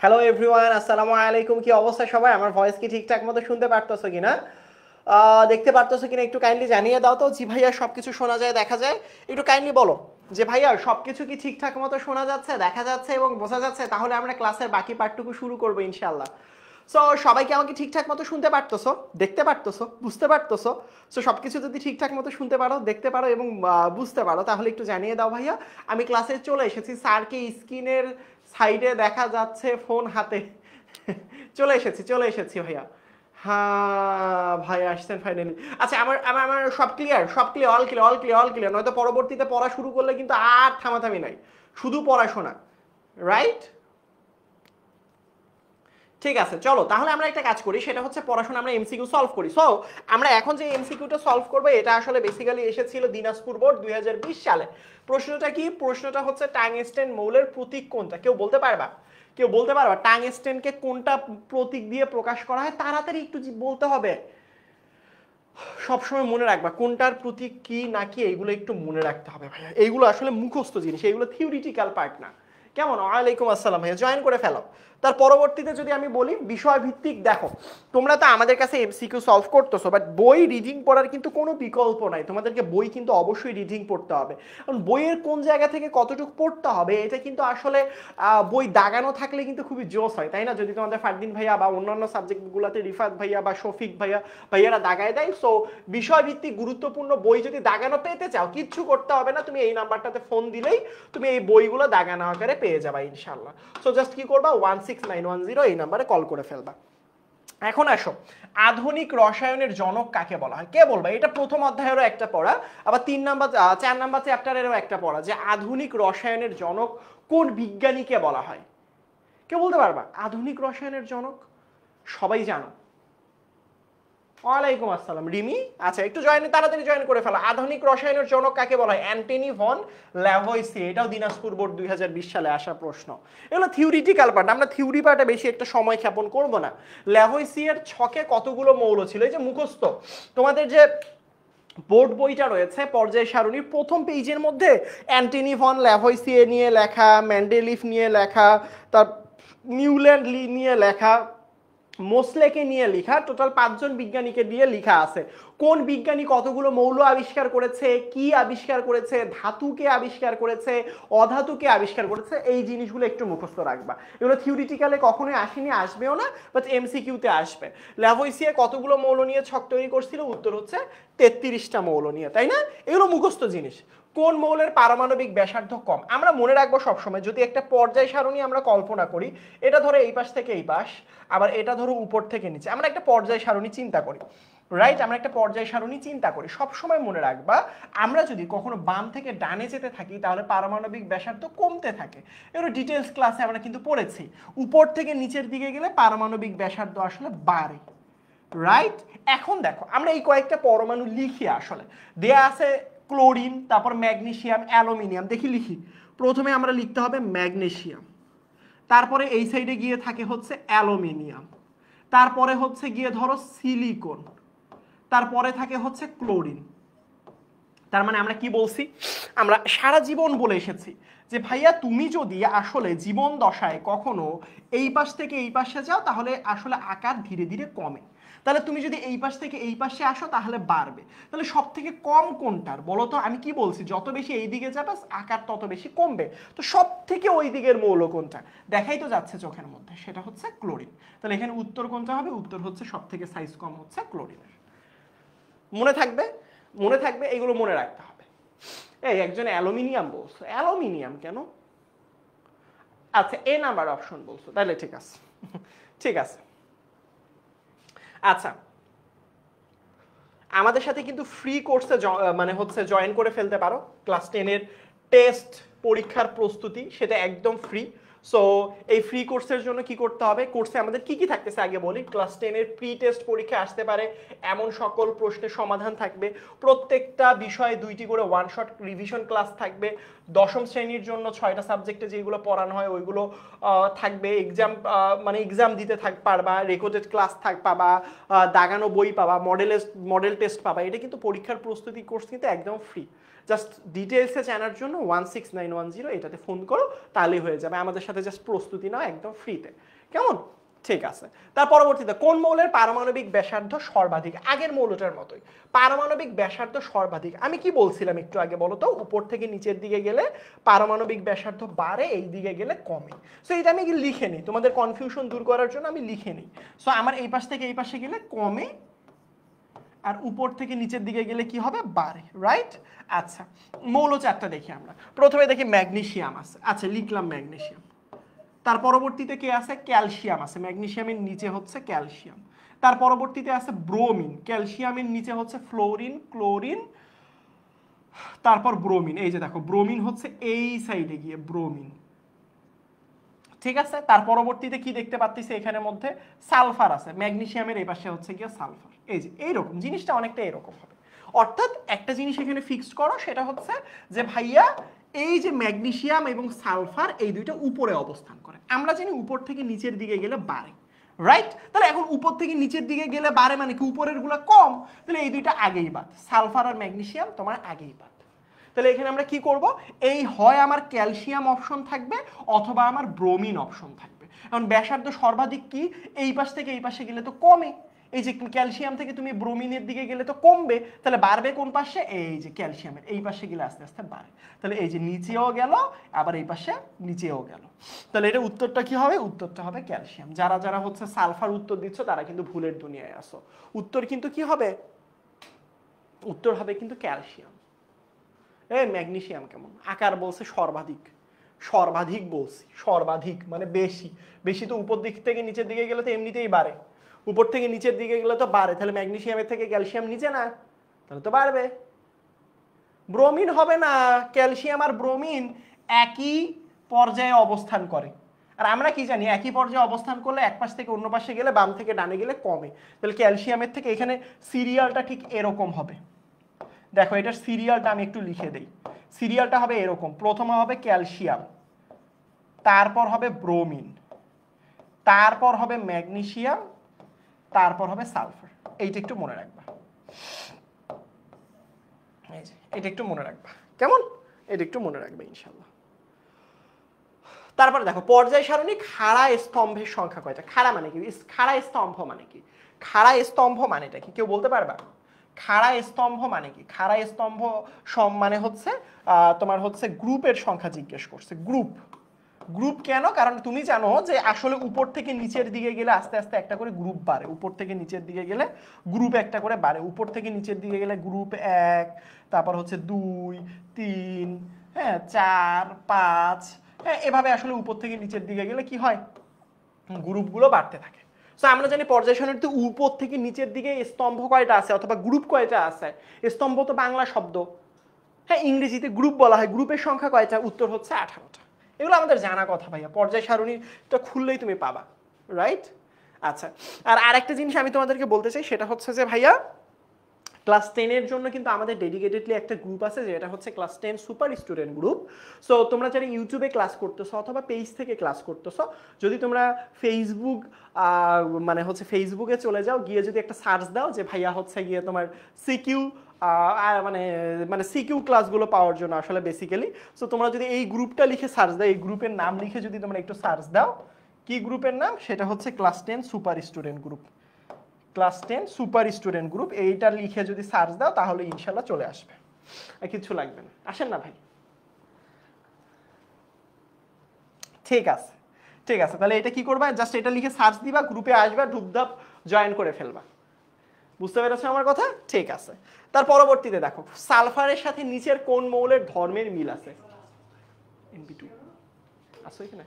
হ্যালো এভরিওয়ান, আসসালামু আলাইকুম। কি অবস্থা সবাই? আমার ভয়েস কি ঠিকঠাক মতো শুনতে পারতেছো কিনা, দেখতে পারতেছো কিনা একটু কাইন্ডলি জানিয়ে দাও তো। জি ভাইয়া সবকিছু শোনা যায়, দেখা যায়? একটু কাইন্ডলি বলো যে ভাইয়া সবকিছু কি ঠিকঠাক মতো শোনা যাচ্ছে, দেখা যাচ্ছে এবং বোঝা যাচ্ছে? তাহলে আমরা ক্লাসের বাকি পার্টটুকু শুরু করবো ইনশাআল্লাহ। সো সবাইকে আমাকে ঠিকঠাক মতো শুনতে পারতেছো, দেখতে পারতেছো, বুঝতে পারতেছো? সো সবকিছু যদি ঠিকঠাক মতো শুনতে পারো, দেখতে পারো এবং বুঝতে পারো তাহলে একটু জানিয়ে দাও ভাইয়া। আমি ক্লাসে চলে এসেছি, স্যারকে স্ক্রিনের সাইডে দেখা যাচ্ছে, ফোন হাতে। চলে এসেছি ভাইয়া। হ্যাঁ ভাই আসছেন ফাইনালি। আচ্ছা আমার আমার আমার সব ক্লিয়ার, সব clear, all clear, all clear, all clear. নয়তো পরবর্তীতে পড়া শুরু করলে কিন্তু আর থামাথামি নাই, শুধু পড়াশোনা। রাইট? ঠিক আছে, চলো তাহলে আমরা একটা কাজ করি, সেটা হচ্ছে পড়াশোনা আমরা এমসিকিউ সলভ করি। সো আমরা এখন যে এমসিকিউটা সলভ করবো এটা আসলে বেসিক্যালি এসেছিল দিনাজপুর বোর্ড 2020 সালে। প্রশ্নটা কি? প্রশ্নটা হচ্ছে টাংস্টেন মৌলের প্রতীক কোনটা? কেউ বলতে পারবা? কেউ বলতে পারবা টাংস্টেনকে কোনটা প্রতীক দিয়ে প্রকাশ করা হয়? তাড়াতাড়ি একটু বলতে হবে। সবসময় মনে রাখবা কোনটার প্রতীক কি না কি, এইগুলো একটু মনে রাখতে হবে ভাইয়া। এইগুলো আসলে মুখস্থ জিনিস, এইগুলো থিওরিটিক্যাল পার্ট না। কেমন? ওয়ালাইকুম আসসালাম ভাইয়া, জয়েন করে ফেলো। তার পরবর্তীতে যদি আমি বলি বিষয় ভিত্তিক, দেখো তোমরা তো আমাদের কাছে এমসিকিউ সলভ করতেছো, বাট বই রিডিং পড়ার কিন্তু কোনো বিকল্প নাই। তোমাদেরকে বই কিন্তু অবশ্যই রিডিং পড়তে হবে। কারণ বইয়ের কোন জায়গা থেকে কতটুকু পড়তে হবে এটা কিন্তু আসলে বই দাগানো থাকলে কিন্তু খুবই জোশ হয়, তাই না? যদি তোমাদের ফারদিন ভাইয়া বা অন্যান্য সাবজেক্টগুলোতে রিফাত ভাইয়া বা শফিক ভাইয়ারা দাগায় দেয়। সো বিষয়ভিত্তিক গুরুত্বপূর্ণ বই যদি দাগানো পেতে চাও, কিচ্ছু করতে হবে না, তুমি এই নাম্বারটাতে ফোন দিলেই তুমি এই বইগুলো দাগানো আকারে পেয়ে যাবা ইনশাল্লাহ। সো জাস্ট কি করবা, 16910 এই নাম্বারে কল করে ফেলবা। এখন আসো, আধুনিক রসায়নের জনক কাকে বলা হয়? কে বলবা? এটা প্রথম অধ্যায়েরও একটা পড়া, আবার 4 নাম্বার চ্যাপ্টারেরও একটা পড়া, যে আধুনিক রসায়নের জনক কোন বিজ্ঞানীকে বলা হয়? কে বলতে পারবা আধুনিক রসায়নের জনক? সবাই জানো। ওয়ালাইকুম আসসালাম রিমি। আচ্ছা একটু তাড়াতাড়ি জয়েন করে ফেলো। আধুনিক রসায়নের জনক কাকে বলা হয়? Antoine von Lavoisier. এটাও দিনাজপুর বোর্ড 2020 সালে আসা প্রশ্ন। এগুলো থিওরিটিক্যাল পার্ট, আমরা থিওরি পার্টে বেশি একটা সময় ক্ষেপণ করব না। ল্যাভয়েসিয়ের ছকে কতগুলো মৌল ছিল? এই যে মুখস্থ তোমাদের যে বোর্ড বইটা রয়েছে, পর্যায় সারণীর প্রথম পেজের মধ্যে অ্যান্টনি ভন ল্যাভয়েসিয়ে নিয়ে লেখা, মেন্ডেলিফ নিয়ে লেখা, তার নিউল্যান্ড নিয়ে লেখা, মোসলেকে নিয়ে লেখা, টোটাল 5জন বিজ্ঞানীকে দিয়ে লেখা আছে কোন বিজ্ঞানী কতগুলো মৌল আবিষ্কার করেছে, কি আবিষ্কার করেছে, ধাতুকে আবিষ্কার করেছে, অধাতুকে আবিষ্কার করেছে। এই জিনিসগুলো একটু মুখস্থ রাখবা। এগুলো থিওরিটিক্যালে কখনোই আসেনি, আসবেও না, বাট এমসিকিউতে আসবে। ল্যাভয়েসিয়ে কতগুলো মৌল নিয়ে ছক তৈরি করছিল? উত্তর হচ্ছে 33টা মৌল নিয়ে, তাই না? এগুলো মুখস্থ জিনিস। কোন মৌলের পারমাণবিক ব্যাসার্ধ কম? আমরা মনে রাখবো সবসময়, যদি একটা পর্যায় সারণী আমরা কল্পনা করি, এটা ধরো এই পাশ থেকে এই পাশ, আবার এটা ধরো উপর থেকে নিচে, আমরা একটা পর্যায় সারণী চিন্তা করি। রাইট? আমরা একটা পর্যায় সারণী চিন্তা করি। সবসময় মনে রাখবা আমরা যদি কখনো বাম থেকে ডানে যেতে থাকি তাহলে পারমাণবিক ব্যাসার্ধ কমতে থাকে। এর ডিটেলস ক্লাসে আমরা কিন্তু পড়েছি। উপর থেকে নিচের দিকে গেলে পারমাণবিক ব্যাসার্ধ আসলে বাড়ে। রাইট? এখন দেখো আমরা এই কয়েকটা পরমাণু লিখি, আসলে দেয়া আছে ক্লোরিন, তারপর ম্যাগনেসিয়াম, অ্যালুমিনিয়াম। দেখি লিখি। প্রথমে আমরা লিখতে হবে ম্যাগনেসিয়াম, তারপরে এই সাইডে গিয়ে থাকে হচ্ছে অ্যালুমিনিয়াম, তারপরে হচ্ছে গিয়ে ধরো সিলিকন, তারপরে থাকে হচ্ছে ক্লোরিন। তার মানে আমরা কি বলছি? আমরা সারা জীবন বলে এসেছি যে ভাইয়া তুমি যদি আসলে জীবন দশায় কখনো এই পাশ থেকে এই পাশে যাও তাহলে আসলে আকার ধীরে ধীরে কমে। তাহলে তুমি যদি এই পাশ থেকে এই পাশে আসো তাহলে বাড়বে। তাহলে সব থেকে কম কোনটার বলো তো? আমি কি বলছি? যত বেশি এই দিকে যাবে আকার তত বেশি কমবে। তো সব থেকে ওই দিকের মৌল কোনটা? দেখাই তো যাচ্ছে চোখের মধ্যে, সেটা হচ্ছে ক্লোরিন। তাহলে এখানে উত্তর কোনটা হবে? উত্তর হচ্ছে সব থেকে সাইজ কম হচ্ছে ক্লোরিনের। মনে থাকবে? মনে থাকবে, এগুলো মনে রাখতে হবে। এই একজন অ্যালুমিনিয়াম বলছো, অ্যালুমিনিয়াম কেন? আচ্ছা এ নাম্বার অপশন বলছো, তাহলে ঠিক আছে। ঠিক আছে। আচ্ছা আমাদের সাথে কিন্তু ফ্রি কোর্সে মানে হচ্ছে জয়েন করে ফেলতে পারো। ক্লাস 10-এর টেস্ট পরীক্ষার প্রস্তুতি, সেটা একদম ফ্রি। সো এই ফ্রি কোর্সের জন্য কি করতে হবে? কোর্সে আমাদের কি কি থাকতেছে আগে বলি। ক্লাস 10-এর প্রি টেস্ট পরীক্ষা আসতে পারে এমন সকল প্রশ্নের সমাধান থাকবে। প্রত্যেকটা বিষয়ে 2টি করে ওয়ান শট রিভিশন ক্লাস থাকবে। দশম শ্রেণীর জন্য 6টা সাবজেক্টে যেগুলো পড়ানো হয় ওইগুলো থাকবে। মানে এক্সাম দিতে পারবা, রেকর্ডেড ক্লাস পাবা, দাগানো বই পাবা, মডেল টেস্ট পাবা। এটা কিন্তু পরীক্ষার প্রস্তুতি কোর্স কিন্তু একদম ফ্রি। জাস্ট ডিটেলসে জানার জন্য 16910 এটাতে ফোন করো, তাহলেই হয়ে যাবে। আমাদের সাথে জাস্ট প্রস্তুতি নাও একদম ফ্রিতে, কেমন? ঠিক আছে। তার পরবর্তীতে কোন মৌলের পারমাণবিক ব্যাসার্ধ সর্বাধিক? আগের মৌলটার মতোই, পারমাণবিক ব্যাসার্ধ সর্বাধিক। আমি কি বলছিলাম একটু আগে বলো তো? উপর থেকে নিচের দিকে গেলে পারমাণবিক ব্যাসার্ধ বাড়ে, এই দিকে গেলে কমে। সো এটা আমি লিখে নিই, তোমাদের কনফিউশন দূর করার জন্য আমি লিখে নিই। সো আমার এই পাশ থেকে এই পাশে গেলে কমে, আর উপর থেকে নিচের দিকে গেলে কি হবে? বাড়ে, রাইট? আচ্ছা, মৌল চারটা দেখি আমরা। প্রথমে দেখি ম্যাগনেসিয়াম আছে, আচ্ছা লিখলাম ম্যাগনেসিয়াম। তার পরবর্তীতে কে আছে? ক্যালসিয়াম আছে, ম্যাগনেসিয়ামের নিচে হচ্ছে ক্যালসিয়াম। তার পরবর্তীতে আছে ব্রোমিন, ক্যালসিয়ামের নিচে হচ্ছে ফ্লোরিন, ক্লোরিন, তারপর ব্রোমিন। এই যে দেখো ব্রোমিন হচ্ছে এই সাইডে গিয়ে ব্রোমিন, ঠিক আছে। তার পরবর্তীতে কি দেখতে পাচ্ছি এখানের মধ্যে? সালফার আছে, ম্যাগনেসিয়ামের এই পাশে হচ্ছে গিয়ে সালফার। এই যে এইরকম জিনিসটা অনেকটা এরকম হবে। অর্থাৎ একটা জিনিস এখানে ফিক্সড করো, সেটা হচ্ছে যে ভাইয়া এই যে ম্যাগনেসিয়াম এবং সালফার এই দুইটা উপরে অবস্থান করে। আমরা জানি উপর থেকে নিচের দিকে গেলে বাড়ে, রাইট? তাহলে এখন উপর থেকে নিচের দিকে গেলে বাড়ে মানে কি? উপরের গুলো কম, তাহলে এই দুইটা আগেই বাদ। সালফার আর ম্যাগনেসিয়াম তোমার আগেই বাদ। তাহলে এখানে আমরা কি করব? এই হয় আমার ক্যালসিয়াম অপশন থাকবে অথবা আমার ব্রোমিন অপশন থাকবে। এখন ব্যাসার্ধ সর্বাধিক কি? এই পাশ থেকে এই পাশে গেলে তো কমে, এই যে ক্যালসিয়াম থেকে তুমি ব্রোমিনের দিকে গেলে তো কমবে, তাহলে বাড়বে কোন পাশে? এই যে ক্যালসিয়ামের এই পাশে গেলে আস্তে আস্তে বাড়ে। তাহলে এই যে নিচেও গেল, আবার এই পাশে নিচেও গেল। তাহলে এটা উত্তরটা কি হবে? উত্তরটা হবে ক্যালসিয়াম। যারা যারা হচ্ছে সালফার উত্তর দিচ্ছ তারা কিন্তু ভুলের দুনিয়ায় আসো। উত্তর কিন্তু কি হবে? উত্তর হবে কিন্তু ক্যালসিয়াম। এই ম্যাগনেসিয়াম কেমন আকার বলছে? সর্বাধিক, সর্বাধিক বলছি, সর্বাধিক মানে বেশি। বেশি তো উপর দিক থেকে নিচের দিকে গেলে তো এমনিতেই বাড়ে, উপর থেকে নিচের দিকে গেলে তো বাড়ে। তাহলে ম্যাগনেসিয়ামের থেকে ক্যালসিয়াম নিচে না, তাহলে তো বাড়বে। ব্রোমিন হবে না, ক্যালসিয়াম আর ব্রোমিন একই পর্যায়ে অবস্থান করে। আর আমরা কি জানি? একই পর্যায়ে অবস্থান করলে এক পাশ থেকে অন্য পাশে গেলে, বাম থেকে ডানে গেলে কমে। তাহলে ক্যালসিয়ামের থেকে এখানে সিরিয়ালটা ঠিক এরকম হবে। দেখো এটার সিরিয়ালটা আমি একটু লিখে দেই। সিরিয়ালটা হবে এরকম, প্রথমে হবে ক্যালসিয়াম, তারপর হবে ব্রোমিন, তারপর হবে ম্যাগনেসিয়াম, তারপর হবে সালফার। এইটা একটু মনে রাখবা, এটা একটু মনে রাখবা, কেমন? এটা একটু মনে রাখবে ইনশাল্লাহ। তারপরে দেখো পর্যায় সারণী খাড়া স্তম্ভের সংখ্যা কয়টা? খাড়া মানে কি? খাড়া স্তম্ভ মানে কি? খাড়া স্তম্ভ মানেটা কি কেউ বলতে পারবা? খাড়া স্তম্ভ মানে কি? খাড়া স্তম্ভ মানে হচ্ছে তোমার হচ্ছে গ্রুপের সংখ্যা জিজ্ঞেস করছে। গ্রুপ, গ্রুপ কেন? কারণ তুমি জানো যে আসলে উপর থেকে নিচের দিকে গেলে আস্তে আস্তে একটা করে গ্রুপ বাড়ে। উপর থেকে নিচের দিকে গেলে গ্রুপ একটা করে বাড়ে। উপর থেকে নিচের দিকে গেলে গ্রুপ 1, তারপর হচ্ছে 2, 3, হ্যাঁ 4, 5, হ্যাঁ এভাবে আসলে উপর থেকে নিচের দিকে গেলে কি হয়? গ্রুপগুলো বাড়তে থাকে। সো আমরা জানি পর্যায় সারণীতে উপর থেকে নিচের দিকে স্তম্ভ কয়টা আছে অথবা গ্রুপ কয়টা আছে? স্তম্ভ তো বাংলা শব্দ, হ্যাঁ ইংরেজিতে গ্রুপ বলা হয়। গ্রুপের সংখ্যা কয়টা? উত্তর হচ্ছে 18টা। এগুলো আমাদের জানা কথা ভাইয়া, পর্যায় সারণীটা খুললেই তুমি পাবা, রাইট? আচ্ছা, আর আরেকটা জিনিস আমি তোমাদেরকে বলতে চাই, সেটা হচ্ছে যে ভাইয়া ক্লাস 10-এর জন্য কিন্তু আমাদের ডেডিকেটেডলি একটা গ্রুপ আছে, যেটা হচ্ছে class 10 super student group. So তোমরা যারা ইউটিউবে ক্লাস করতেছো অথবা পেজ থেকে ক্লাস করতেছো, যদি তোমরা ফেসবুক মানে হচ্ছে ফেসবুকে চলে যাও, গিয়ে যদি একটা সার্চ দাও যে ভাইয়া হচ্ছে গিয়ে তোমার সিকিউ মানে মানে সিকিউ ক্লাসগুলো পাওয়ার জন্য আসলে বেসিক্যালি। সো তোমরা যদি এই গ্রুপটা লিখে সার্চ দাও, এই গ্রুপের নাম লিখে যদি তোমরা একটু সার্চ দাও, কি গ্রুপের নাম? সেটা হচ্ছে class 10 super student group. Class 10 super student group, এইটা লিখে যদি সার্চ দাও তাহলে ইনশাল্লাহ চলে আসবে, আর কিছু লাগবে না। আসেন না ভাই? ঠিক আছে, ঠিক আছে। তাহলে এটা কি করবা? জাস্ট এটা লিখে সার্চ দিবা, গ্রুপে আসবা, ঢুকধাপ জয়েন করে ফেলবা। বুঝতে পেরেছো আমার কথা? ঠিক আছে। তার পরবর্তীতে দেখো সালফারের সাথে নিচের কোন মৌলের ধর্মের মিল আছে? NB2 আসো এখানে।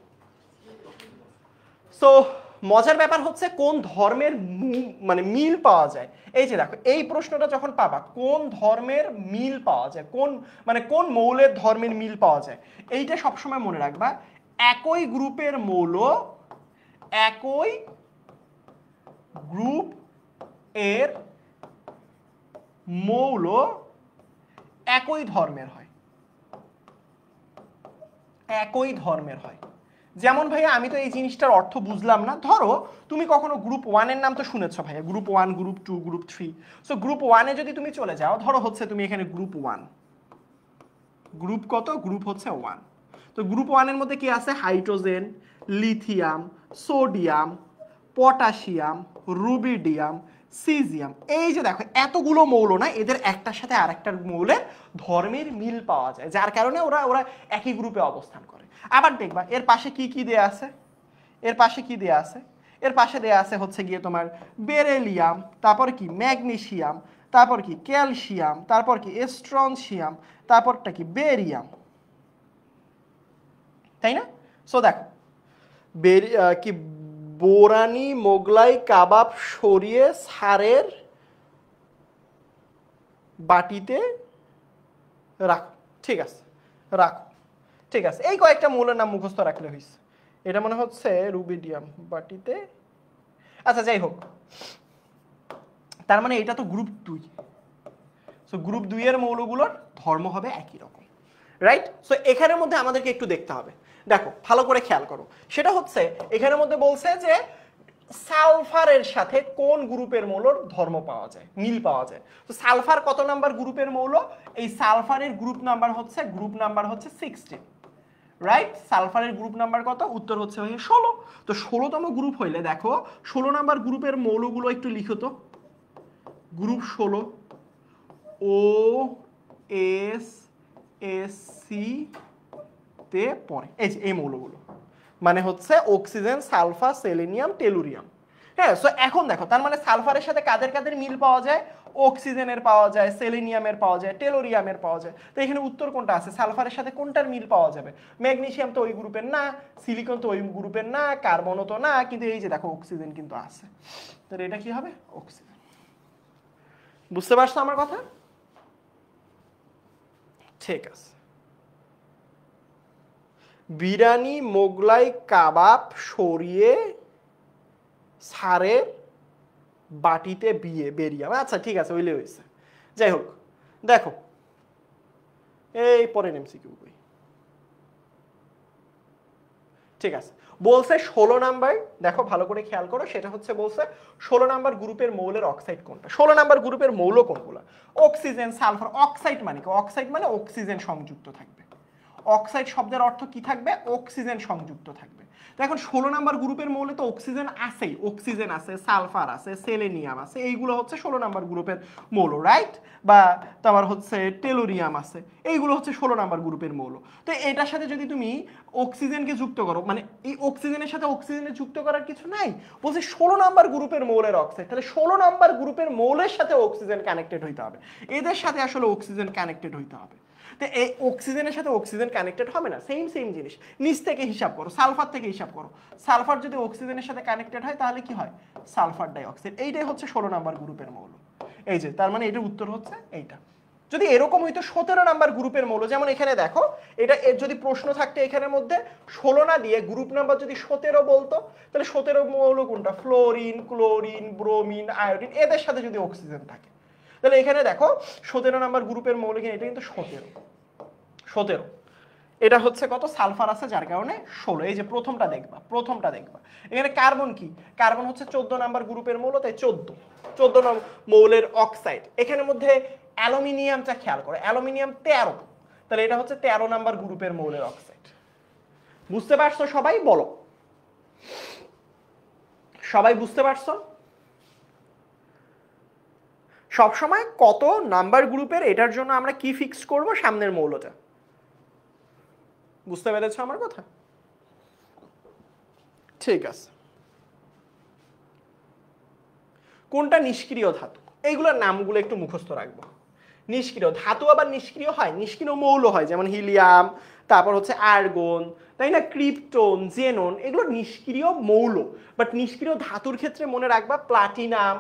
সো মজার ব্যাপার হচ্ছে কোন ধর্মের মানে মিল পাওয়া যায়। এই যে দেখো এই প্রশ্নটা যখন পাবা, কোন ধর্মের মিল পাওয়া যায়, কোন মানে কোন মৌলের ধর্মের মিল পাওয়া যায়, এইটা সবসময় মনে রাখবা। একই গ্রুপের মৌল, একই গ্রুপ এর মৌল একই ধর্মের হয়, একই ধর্মের হয়। যেমন ভাইয়া আমি তো এই জিনিসটার অর্থ বুঝলাম না। ধরো তুমি কখনো গ্রুপ 1-এর নাম তো শুনেছো ভাইয়া, group 1, group 2, group 3। So group 1-এ যদি তুমি চলে যাও, ধরো হচ্ছে তুমি এখানে গ্রুপ 1, গ্রুপ কত? গ্রুপ হচ্ছে 1। তো গ্রুপ 1 এর মধ্যে কি আছে? Hydrogen, lithium, sodium, potassium, rubidium, caesium. এই যে দেখো এতগুলো মৌল না, এদের একটার সাথে আরেকটার মৌলের ধর্মের মিল পাওয়া যায়, যার কারণে ওরা ওরা একই গ্রুপে অবস্থান করে। আবার দেখবা এর পাশে কি কি দেয়া আছে, এর পাশে কি দেয়া আছে, এর পাশে দেয়া আছে হচ্ছে গিয়ে তোমার বেরিলিয়াম, তারপর কি ম্যাগনেসিয়াম, তারপর কি ক্যালসিয়াম, তারপর কি স্ট্রনসিয়াম, তারপরটা কি বেরিয়াম, তাই না? সো দেখো কি বোরানি মোগলাই কাবাব সরিয়ে সারের বাটিতে রাখো, ঠিক আছে, রাখো, ঠিক আছে। এই কয়েকটা মৌলের নাম মুখস্থ রাখলে হয়েছে। এটা মনে হচ্ছে রুবিডিয়াম বাটিতে, আচ্ছা যাই হোক। তার মানে এটা তো গ্রুপ 2। সো গ্রুপ 2 এর মৌলগুলোর ধর্ম হবে একই রকম, রাইট? সো এখানের মধ্যে আমাদেরকে একটু দেখতে হবে, দেখো ভালো করে খেয়াল করো। সেটা হচ্ছে এখানের মধ্যে বলছে যে সালফারের সাথে কোন গ্রুপের মৌলর ধর্ম পাওয়া যায়, মিল পাওয়া যায়। তো সালফার কত নাম্বার গ্রুপের মৌল? এই সালফারের গ্রুপ নাম্বার হচ্ছে 16, রাইট? সালফারের গ্রুপ নাম্বার কত? উত্তর হচ্ছে 16। তো 16তম গ্রুপ হইলে দেখো 16 নাম্বার গ্রুপের মৌলগুলো একটু লিখো তো। গ্রুপ 16 ও এস এস সি তে পড়ে, এই যে এই মৌলগুলো মানে হচ্ছে অক্সিজেন, সালফার, সেলেনিয়াম, টেলুরিয়াম। হ্যাঁ, সো এখন দেখো তার মানে সালফারের সাথে কাদের কাদের মিল পাওয়া যায়? অক্সিজেনের পাওয়া যায়, সেলেনিয়ামের পাওয়া যায়, টেলুরিয়ামের পাওয়া যায়। তো এখানে উত্তর কোনটা আছে? সালফারের সাথে কোনটার মিল পাওয়া যাবে? ম্যাগনেসিয়াম তো ওই গ্রুপের না, সিলিকন তো ওই গ্রুপের না, কার্বনও তো না, কিন্তু এই যে দেখো অক্সিজেন কিন্তু আছে। তাহলে এটা কি হবে? অক্সিজেন। বুঝতে পারছো আমার কথা? ঠিক আছে। বিরিয়ানি মোগলাই কাবাব সরিয়ে সারের বাটিতে বেরিয়াম, আচ্ছা ঠিক আছে, ওইলে হয়েছে। যাই হোক দেখো এই পরে এমসিকিউ বই, ঠিক আছে। বলছে 16 নাম্বার, দেখো ভালো করে খেয়াল করো, সেটা হচ্ছে বলছে 16 নাম্বার গ্রুপের মৌলের অক্সাইড কোনটা। 16 নাম্বার গ্রুপের মৌল কোনগুলো? Oxygen, sulphur. অক্সাইড মানে কি? অক্সাইড মানে অক্সিজেন সংযুক্ত থাকবে। অক্সাইড শব্দের অর্থ কি থাকবে? অক্সিজেন সংযুক্ত থাকবে। তো এখন 16 নাম্বার গ্রুপের মৌলে তো অক্সিজেন আছেই, অক্সিজেন আছে, সালফার আছে, সেলেনিয়াম আছে, এইগুলো হচ্ছে 16 নাম্বার গ্রুপের মৌল, রাইট? বা তোমার হচ্ছে টেলুরিয়াম আছে, এইগুলো হচ্ছে 16 নাম্বার গ্রুপের মৌল। তো এটার সাথে যদি তুমি অক্সিজেনকে যুক্ত করো, মানে এই অক্সিজেনের সাথে অক্সিজেনের যুক্ত করার কিছু নাই, বলছে 16 নাম্বার গ্রুপের মৌলের অক্সাইড, তাহলে 16 নাম্বার গ্রুপের মৌলের সাথে অক্সিজেন কানেক্টেড হইতে হবে, এদের সাথে আসলে অক্সিজেন কানেক্টেড হইতে হবে। তো এই অক্সিজেনের সাথে অক্সিজেন কানেক্টেড হবে না, সেম সেম জিনিস। নিচ থেকে হিসাব করো, সালফার থেকে হিসাব করো। সালফার যদি অক্সিজেনের সাথে কানেক্টেড হয় তাহলে কি হয়? Sulphur dioxide. এইটাই হচ্ছে 16 নাম্বার গ্রুপের মৌল। এই যে তার মানে এটার উত্তর হচ্ছে এইটা। যদি এরকম হইতো 17 নাম্বার গ্রুপের মৌল, যেমন এখানে দেখো এটা এর যদি প্রশ্ন থাকতো এখানের মধ্যে 16 না দিয়ে গ্রুপ নাম্বার যদি 17 বলতো, তাহলে 17 মৌল কোনটা? ফ্লোরিন, ক্লোরিন, ব্রোমিন, আয়োডিন, এদের সাথে যদি অক্সিজেন থাকে। তাহলে এখানে দেখো 17 নাম্বার গ্রুপের মৌলিক, এটা কিন্তু 17। এটা হচ্ছে কত? সালফার আছে, যার কারণে 16। এই যে প্রথমটা দেখবা। এখানে কার্বন কি? কার্বন হচ্ছে 14 নাম্বার গ্রুপের মৌল, তাই 14 মৌলের অক্সাইড। এখানের মধ্যে অ্যালুমিনিয়ামটা খেয়াল করো, অ্যালুমিনিয়াম 13, তাহলে এটা হচ্ছে 13 নাম্বার গ্রুপের মৌলের অক্সাইড। বুঝতে পারছো সবাই? বলো, সবাই বুঝতে পারছো? সবসময় কত নাম্বার গ্রুপের, এটার জন্য আমরা কি ফিক্স করব? সামনের মৌলটা। বুঝতে পেরেছো আমার কথা? ঠিক আছে। কোনটা নিষ্ক্রিয় ধাতু? এইগুলোর নামগুলো একটু মুখস্থ রাখবো। নিষ্ক্রিয় ধাতু আবার নিষ্ক্রিয় হয়, নিষ্ক্রিয় মৌল হয়, যেমন হিলিয়াম, তারপর হচ্ছে আর্গন, তাই না, ক্রিপ্টন, জেনন, এগুলো নিষ্ক্রিয় মৌল। বাট নিষ্ক্রিয় ধাতুর ক্ষেত্রে মনে রাখবা প্লাটিনাম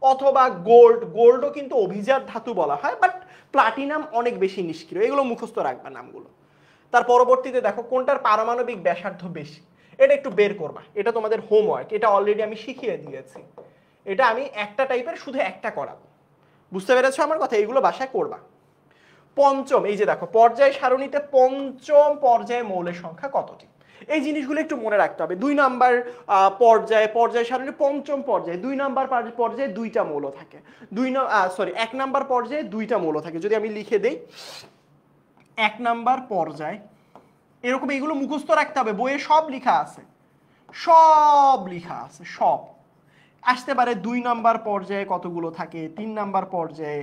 অথবা গোল্ড, গোল্ডও কিন্তু অভিজাত ধাতু বলা হয়, বাট প্লাটিনাম অনেক বেশি নিষ্ক্রিয়। এগুলো মুখস্থ রাখবা নামগুলো। তার পরবর্তীতে দেখো কোনটার পারমাণবিক ব্যাসার্ধ বেশি, এটা একটু বের করবা। এটা তোমাদের হোমওয়ার্ক, এটা অলরেডি আমি শিখিয়ে দিয়েছি। এটা আমি একটা টাইপের শুধু একটা করাবো। বুঝতে পেরেছো আমার কথা? এইগুলো বাসায় করবা। পঞ্চম, এই যে দেখো পর্যায় সারণীতে পঞ্চম পর্যায়ে মৌলের সংখ্যা কতটি? এই জিনিসগুলো একটু মনে রাখতে হবে। 2 নাম্বার পর্যায় সারণী পঞ্চম পর্যায়ে 2 নাম্বার পর্যায়ে 2টা মৌল থাকে। 1 নাম্বার পর্যায়ে 2টা মৌল থাকে। যদি আমি লিখে দেই 1 নাম্বার পর্যায়, এরকম এগুলো মুখস্থ রাখতে হবে, বইয়ে সব লেখা আছে, সব লেখা আছে সব। আসতে পারে 2 নাম্বার পর্যায়ে কতগুলো থাকে, 3 নাম্বার পর্যায়ে,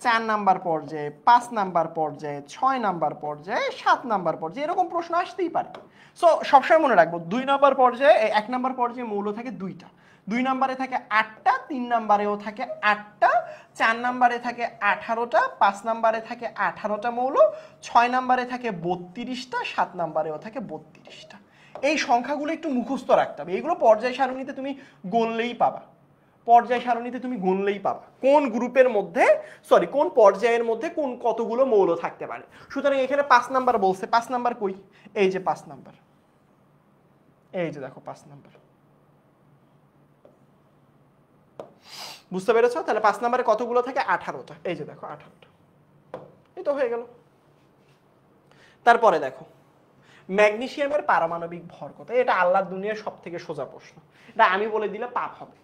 4 নাম্বার পর্যায়ে, 5 নাম্বার পর্যায়ে, 6 নাম্বার পর্যায়ে, 7 নাম্বার পর্যায়ে, এরকম প্রশ্ন আসতেই পারে। সো সবসময় মনে রাখবো 2 নাম্বার পর্যায়ে, 1 নাম্বার পর্যায়ে মৌল থাকে 2টা, 2 নাম্বারে থাকে 8টা, 3 নাম্বারেও থাকে 8টা, 4 নাম্বারে থাকে 18টা, 5 নাম্বারে থাকে 18টা মৌল, 6 নাম্বারে থাকে 32টা, 7 নাম্বারেও থাকে 32টা। এই সংখ্যাগুলো একটু মুখস্থ রাখতে হবে, এগুলো পর্যায় সারণীতে তুমি গণলেই পাবা, পর্যায় সারণীতে তুমি গণলেই পাবা কোন গ্রুপের মধ্যে, সরি কোন পর্যায়ের মধ্যে কোন কতগুলো মৌল থাকতে পারে। সুতরাং এখানে 5 নাম্বার বলছে, 5 নাম্বার কই, এই যে 5 নাম্বার, এই যে দেখো 5 নাম্বার, বুঝতে পেরেছো? তাহলে 5 নাম্বারে কতগুলো থাকে, 18টা, এই যে দেখো 18টা, এই তো হয়ে গেল। তারপরে দেখো ম্যাগনেসিয়ামের পারমাণবিক ভর কত, এটা আল্লাহর দুনিয়ার সব থেকে সোজা প্রশ্ন, এটা আমি বলে দিলে পাপ হবে,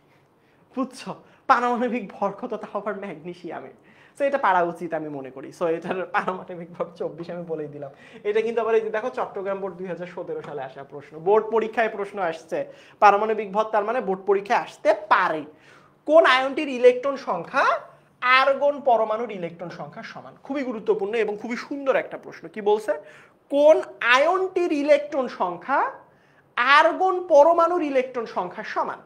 বুঝছো? পারমাণবিক ভর কত, তাও আবার ম্যাগনেসিয়ামের, সো এটা পারা উচিত আমি মনে করি। সো এটার পারমাণবিক ভর 24 আমি বলেই দিলাম। এটা কিন্তু আবার এই যে দেখো চট্টগ্রাম বোর্ড 2017 সালে আসা প্রশ্ন, বোর্ড পরীক্ষায় প্রশ্ন আসছে পারমাণবিক ভর, তার মানে বোর্ড পরীক্ষায় আসতে পারে। কোন আয়নটির ইলেকট্রন সংখ্যা আর্গন পরমাণুর ইলেকট্রন সংখ্যা সমান? খুবই গুরুত্বপূর্ণ এবং খুবই সুন্দর একটা প্রশ্ন। কি বলছে? কোন আয়নটির ইলেকট্রন সংখ্যা আর্গন পরমাণুর ইলেকট্রন সংখ্যা সমান?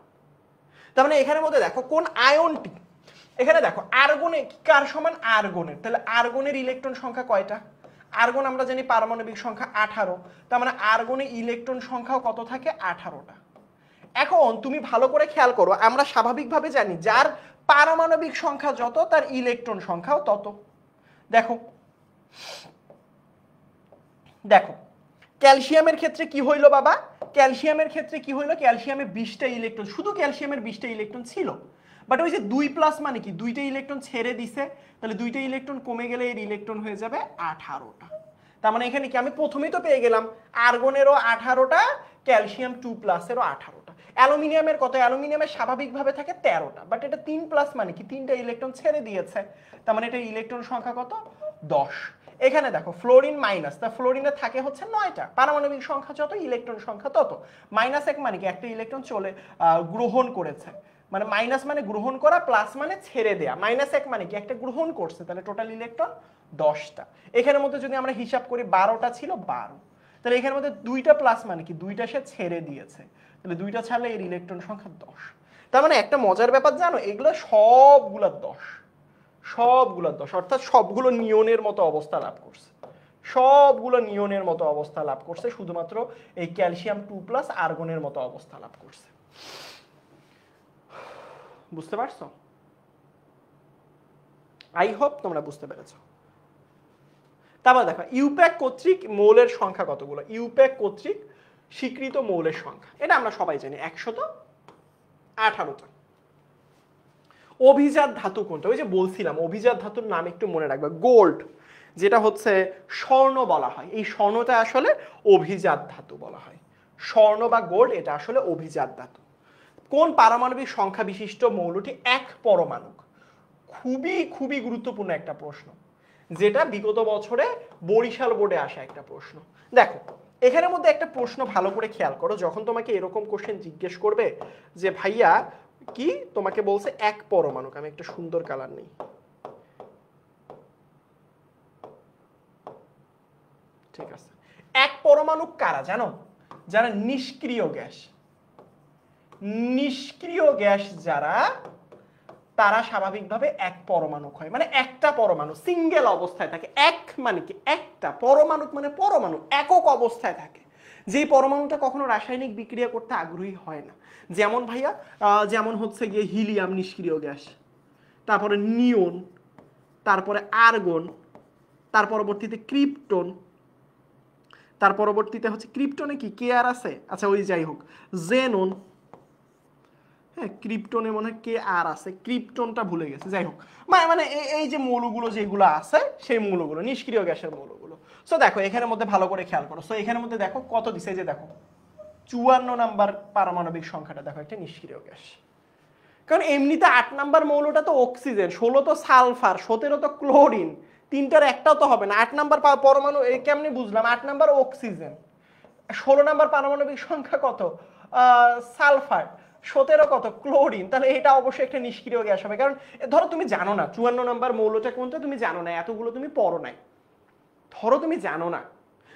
তার মানে এখানের মধ্যে দেখো কোন আয়নটি, এখানে দেখো আর্গনে কার সমান, আর্গনের, তাহলে আর্গনের ইলেকট্রন সংখ্যা কয়টা? আর্গন আমরা জানি পারমাণবিক সংখ্যা 18, তার মানে আর্গনের ইলেকট্রন সংখ্যাও কত থাকে, 18টা। এখন তুমি ভালো করে খেয়াল করো, আমরা স্বাভাবিকভাবে জানি যার পারমাণবিক সংখ্যা যত তার ইলেকট্রন সংখ্যাও তত। দেখো দেখো ক্যালসিয়ামের ক্ষেত্রে কি হইলো বাবা, ক্যালসিয়ামের ক্ষেত্রে কি হইলো, ক্যালসিয়ামে 20টা ইলেকট্রন, শুধু ক্যালসিয়ামের 20টা ইলেকট্রন ছিল, বাট ওই যে 2+ মানে কি, 2টা ইলেকট্রন ছেড়ে দিছে, তাহলে 2টা ইলেকট্রন কমে গেলে এর ইলেকট্রন হয়ে যাবে 18টা। তার মানে এখানে কি আমি প্রথমেই তো পেয়ে গেলাম আর্গনেরও 18টা, ক্যালসিয়াম 2+এরও 18টা। অ্যালুমিনিয়ামের কত, অ্যালুমিনিয়ামের স্বাভাবিকভাবে থাকে 13টা, বাট এটা 3+ মানে কি 3টা ইলেকট্রন ছেড়ে দিয়েছে, তার মানে এটা ইলেকট্রন সংখ্যা কত, 10। এখানে দেখো ফ্লোরিন মাইনাস, তা ফ্লোরিনে থাকে হচ্ছে 9টা, পারমাণবিক সংখ্যা যত ইলেকট্রন সংখ্যা তত। -1 মানে কি একটা ইলেকট্রন চলে গ্রহণ করেছে, মানে মাইনাস মানে গ্রহণ করা, প্লাস মানে ছেড়ে দেয়া, -1 মানে কি একটা গ্রহণ করছে, তাহলে টোটাল ইলেকট্রন 10টা। এখানের মধ্যে যদি আমরা হিসাব করি 12টা ছিল 12, তাহলে এখানের মধ্যে 2টা প্লাস মানে কি 2টা সে ছেড়ে দিয়েছে, তাহলে 2টা ছাড়লে এর ইলেকট্রন সংখ্যা 10। তার মানে একটা মজার ব্যাপার জানো, এগুলো সবগুলা 10, সবগুলো 10, অর্থাৎ সবগুলো নিয়নের মতো অবস্থা লাভ করছে, সবগুলো নিয়নের মতো অবস্থা লাভ করছে, শুধুমাত্র এই ক্যালসিয়াম 2+ আর্গনের মতো অবস্থা লাভ করছে। বুঝতে পারছো? আই হোপ তোমরা বুঝতে পেরেছো। তারপর দেখো ইউপ্যাক কর্তৃক মৌলের সংখ্যা কতগুলো, ইউপ্যাক কর্তৃক স্বীকৃত মৌলের সংখ্যা, এটা আমরা সবাই জানি 118টা। অভিজাত ধাতু কোনটা, ওই যে বলছিলাম অভিজাত ধাতুর নাম একটু মনে রাখবে, গোল্ড, যেটা হচ্ছে স্বর্ণ বলা হয়, এই স্বর্ণটা আসলে অভিজাত ধাতু বলা হয়, স্বর্ণ বা গোল্ড এটা আসলে অভিজাত ধাতু। কোন পারমাণবিক সংখ্যা বিশিষ্ট মৌলটি এক পরমাণুক? খুবই খুবই গুরুত্বপূর্ণ একটা প্রশ্ন, যেটা বিগত বছরে বরিশাল বোর্ডে আসা একটা প্রশ্ন। দেখো এখানের মধ্যে একটা প্রশ্ন ভালো করে খেয়াল করো, যখন তোমাকে এরকম কোশ্চেন জিজ্ঞেস করবে যে ভাইয়া কি তোমাকে বলছে এক পরমাণুক, আমি একটা সুন্দর কালার নেই, ঠিক আছে, এক পরমাণুক কারা জানো? যারা নিষ্ক্রিয় গ্যাস, নিষ্ক্রিয় গ্যাস যারা, তারা স্বাভাবিকভাবে এক পরমাণুক হয়, মানে একটা পরমাণু সিঙ্গেল অবস্থায় থাকে। এক মানে কি একটা, পরমাণুক মানে পরমাণু একক অবস্থায় থাকে, যেই পরমাণুটা কখনো রাসায়নিক বিক্রিয়া করতে আগ্রহী হয় না। যেমন ভাইয়া যেমন হচ্ছে গিয়ে হিলিয়াম নিষ্ক্রিয় গ্যাস, তারপরে নিয়ন, তারপরে আর্গন, তার পরবর্তীতে ক্রিপ্টন, তার পরবর্তীতে হচ্ছে ক্রিপ্টনে কি কে আর আছে, আচ্ছা ওই যাই হোক, জেনন, হ্যাঁ ক্রিপ্টনে মনে হয় কে আর আছে, ক্রিপ্টনটা ভুলে গেছে, যাই হোক মানে এই যে মৌলগুলো যেগুলো আছে সেই মৌলগুলো নিষ্ক্রিয় গ্যাসের মৌলগুলো। সো দেখো এখানের মধ্যে ভালো করে খেয়াল করো, সো এখানের মধ্যে দেখো কত দিছে, যে দেখো 54 নাম্বার পারমাণবিক সংখ্যাটা দেখো একটা নিষ্ক্রিয় গ্যাস, কারণ এমনিতে 8 নাম্বার মৌলটা তো অক্সিজেন, 16 তো সালফার, 17 তো ক্লোরিন, তিনটার একটাও তো হবে না। 8 নাম্বার পরমাণু কেমনে বুঝলাম? 8 নাম্বার অক্সিজেন, 16 নাম্বার পারমাণবিক সংখ্যা কত? সালফার, 17 কত? ক্লোরিন। তাহলে এটা অবশ্যই একটা নিষ্ক্রিয় গ্যাস হবে। কারণ ধরো তুমি জানো না 54 নাম্বার মৌলটা কোনটা, তুমি জানো না, এতগুলো তুমি পড়ো নাই, ধরো তুমি জানো না,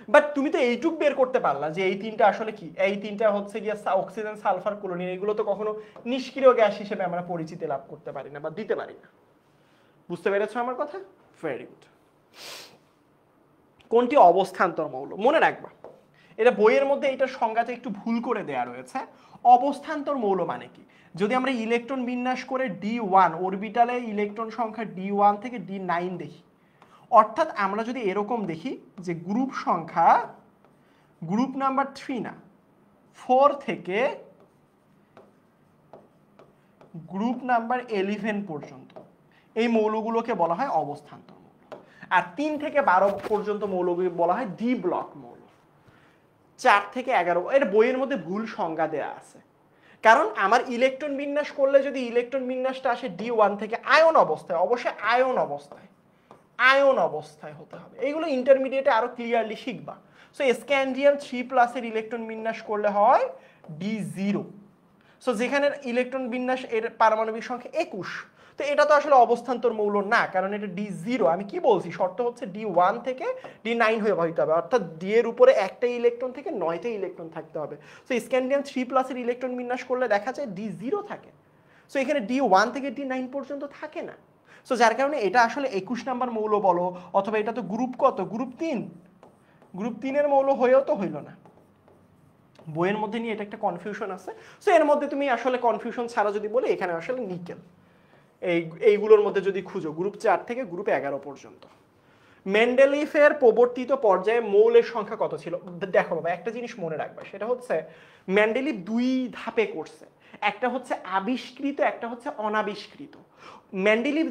বাট তুমি তো এইটুক বের করতে পারলা যে এই তিনটা আসলে কি, এই তিনটা হচ্ছে গিয়ে অক্সিজেন, সালফার, ক্লোরিন। এগুলো তো কখনো নিষ্ক্রিয় গ্যাস হিসেবে আমরা পরিচিতি লাভ করতে পারি না বা দিতে পারি না। বুঝতে পেরেছো আমার কথা? Very good. কোনটি অবস্থান্তর মৌল? মনে রাখবা, এটা বইয়ের মধ্যে এটার সংজ্ঞাতে একটু ভুল করে দেয়া রয়েছে। অবস্থান্তর মৌল মানে কি? যদি আমরা ইলেকট্রন বিন্যাস করে D1 অরবিটালে ইলেকট্রন সংখ্যা D1 থেকে D9 দেখি, অর্থাৎ আমরা যদি এরকম দেখি যে গ্রুপ সংখ্যা, গ্রুপ নাম্বার 3 না 4 থেকে গ্রুপ নাম্বার 11 পর্যন্ত এই মৌলগুলোকে বলা হয় অবস্থান্তর মৌল। আর 3 থেকে 12 পর্যন্ত মৌলগুলো বলা হয় ডি ব্লক মৌল। 4 থেকে 11 এর বইয়ের মধ্যে ভুল সংজ্ঞা দেয়া আছে। কারণ আমার ইলেকট্রন বিন্যাস করলে যদি ইলেকট্রন বিন্যাসটা আসে D1 থেকে আয়ন অবস্থায়, অবশ্যই আয়ন অবস্থায়, আয়ন অবস্থায় হতে হবে। এইগুলো ইন্টারমিডিয়েটে আরো ক্লিয়ারলি শিখবা। সো স্ক্যান্ডিয়াম 3+ এর ইলেকট্রন বিন্যাস করলে হয় D0। সো যেখানে ইলেকট্রন বিন্যাস এর পারমাণবিক সংখ্যা 21, তো এটা তো আসলে অবস্থান্তর মৌল না, কারণ এটা D0। আমি কি বলছি? শর্ত হচ্ছে D1 থেকে D9 হয়ে হইতে হবে, অর্থাৎ D এর উপরে একটা ইলেকট্রন থেকে 9টা ইলেকট্রন থাকতে হবে। সো স্ক্যান্ডিয়াম 3+ এর ইলেকট্রন বিন্যাস করলে দেখা যায় D0 থাকে। সো এখানে D1 থেকে D9 পর্যন্ত থাকে না। সো যার কারণে এটা আসলে 21 নাম্বার মৌল বলো, অথবা এটা তো গ্রুপ কত? গ্রুপ 3। গ্রুপ 3 এর মৌল হয়েও তো হইল না। বইয়ের মধ্যে নিয়ে এটা একটা কনফিউশন আছে। সো এর মধ্যে তুমি আসলে কনফিউশন ছাড়া যদি বলে, এখানে আসলে নিকেল এইগুলোর মধ্যে যদি খুঁজো গ্রুপ 4 থেকে গ্রুপ 11 পর্যন্ত। মেন্ডেলিফের প্রবর্তিত পর্যায়ে মৌলের সংখ্যা কত ছিল? দেখো বাবা, একটা জিনিস মনে রাখবা, সেটা হচ্ছে মেন্ডেলিফ 2 ধাপে করছে। একটা হচ্ছে আবিষ্কৃত, একটা হচ্ছে অনাবিষ্কৃত। মেন্ডেলিফ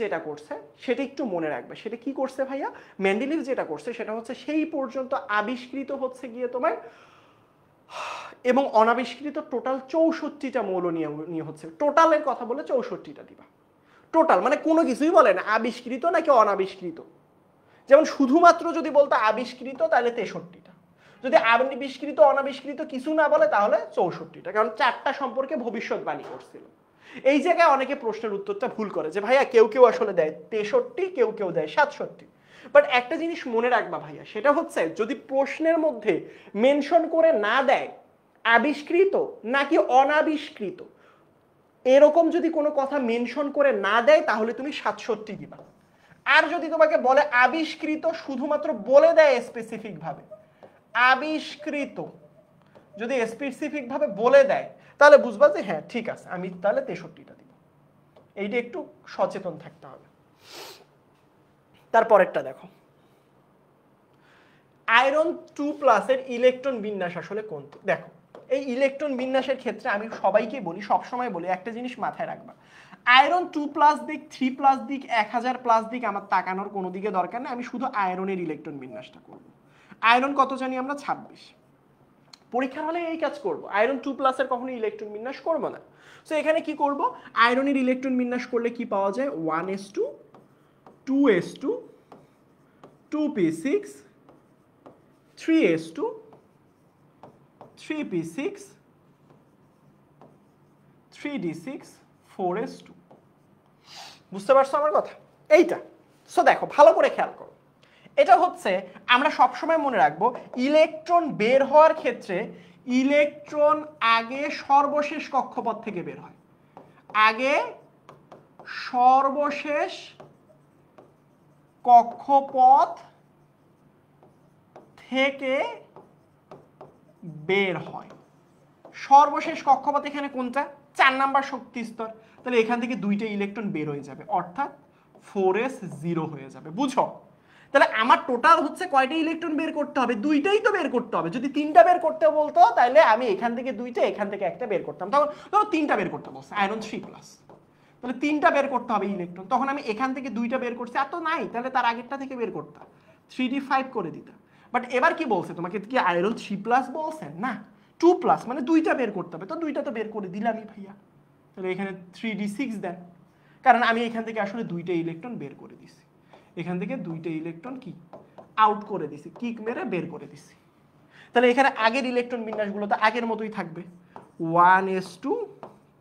যেটা করছে সেটা একটু মনে রাখবে। সেটা কি করছে ভাইয়া? মেন্ডেলিফ যেটা করছে সেটা হচ্ছে সেই পর্যন্ত আবিষ্কৃত হচ্ছে গিয়ে তোমার এবং অনাবিষ্কৃত টোটাল 64টা মৌল নিয়ে হচ্ছে। টোটালের কথা বলে 64টা দিবা। টোটাল মানে কোনো কিছুই বলে না আবিষ্কৃত নাকি অনাবিষ্কৃত। যেমন শুধুমাত্র যদি বলতো আবিষ্কৃত তাহলে 63টা, যদি আবিষ্কৃত অনাবিষ্কৃত কিছু না বলে তাহলে 64টা, কারণ 4টা সম্পর্কে ভবিষ্যৎবাণী করছিল। এই জায়গায় অনেকে প্রশ্নের উত্তরটা ভুল করে যে ভাইয়া কেউ কেউ আসলে দেয় 63, কেউ কেউ দেয় 67। বাট একটা জিনিস মনে রাখবা ভাইয়া, সেটা হচ্ছে যদি প্রশ্নের মধ্যে মেনশন করে না দেয় আবিষ্কৃত নাকি অনাবিষ্কৃত, এরকম যদি কোনো কথা মেনশন করে না দেয় তাহলে তুমি 67 দিবা। আর যদি তোমাকে বলে আবিষ্কৃত, শুধুমাত্র বলে দেয় স্পেসিফিক ভাবে আবিষ্কৃত, যদি স্পেসিফিক ভাবে বলে দেয় তাহলে বুঝবা যে হ্যাঁ ঠিক আছে, আমি তাহলে 63টা দিব। এইটা একটু সচেতন থাকতে হবে। তারপরেরটা দেখো, আয়রন 2+ এর ইলেকট্রন বিন্যাস আসলে কোনটি? দেখো, এই ইলেকট্রন বিন্যাসের ক্ষেত্রে আমি সবাইকে বলি, সবসময় বলি একটা জিনিস মাথায় রাখবা, আয়রন 2+ দিক, 3+ দিক, 1000+ দিক আমার তাকানোর কোনো দিকে দরকার নেই। আমি শুধু আয়রনের ইলেকট্রন বিন্যাসটা করব। আয়রন কত জানি আমরা? 26। পরীক্ষার হলে এই কাজ করব, আয়রন 2+ এর কখনো ইলেকট্রন বিন্যাস করব না। সো এখানে কি করব? আয়রনের ইলেকট্রন বিন্যাস করলে কি পাওয়া যায়? 1s2, 2s2, 2p6, 3s2, 3p6, 3d6, 4s2। বুঝতে পারছো আমার কথা? এইটা। সো দেখো ভালো করে খেয়াল করো, এটা হচ্ছে আমরা সবসময় মনে রাখবো ইলেকট্রন বের হওয়ার ক্ষেত্রে ইলেকট্রন আগে সর্বশেষ কক্ষপথ থেকে বের হয়, আগে সর্বশেষ কক্ষপথ থেকে বের হয়। সর্বশেষ কক্ষপথ এখানে কোনটা? 4 নাম্বার শক্তি স্তর। তাহলে এখান থেকে 2টা ইলেকট্রন বের হয়ে যাবে, অর্থাৎ 4s0 হয়ে যাবে। বুঝো? তাহলে আমার টোটাল হচ্ছে কয়টা ইলেকট্রন বের করতে হবে? 2টাই তো বের করতে হবে। যদি 3টা বের করতে বলতো তাহলে আমি এখান থেকে 2টা, এখান থেকে একটা বের করতাম। তখন ধরো 3টা বের করতে বলছে আয়রন 3+, তাহলে 3টা বের করতে হবে ইলেকট্রন। তখন আমি এখান থেকে 2টা বের করছি, এত নাই, তাহলে তার আগেরটা থেকে বের করতাম, 3d5 করে দিতাম। বাট এবার কি বলছে তোমাকে? কি আয়রন 3+ বলছে না, 2+, মানে 2টা বের করতে হবে। তো 2টা তো বের করে দিলামই ভাইয়া। তাহলে এখানে 3d6 দেন, কারণ আমি এখান থেকে আসলে দুইটা ইলেকট্রন বের করে দিছি, এখান থেকে দুইটা ইলেকট্রন কি আউট করে দিছি, কিক মেরে বের করে দিছি। তাহলে এখানে আগের ইলেকট্রন বিন্যাসগুলো তো আগের মতোই থাকবে, 1s2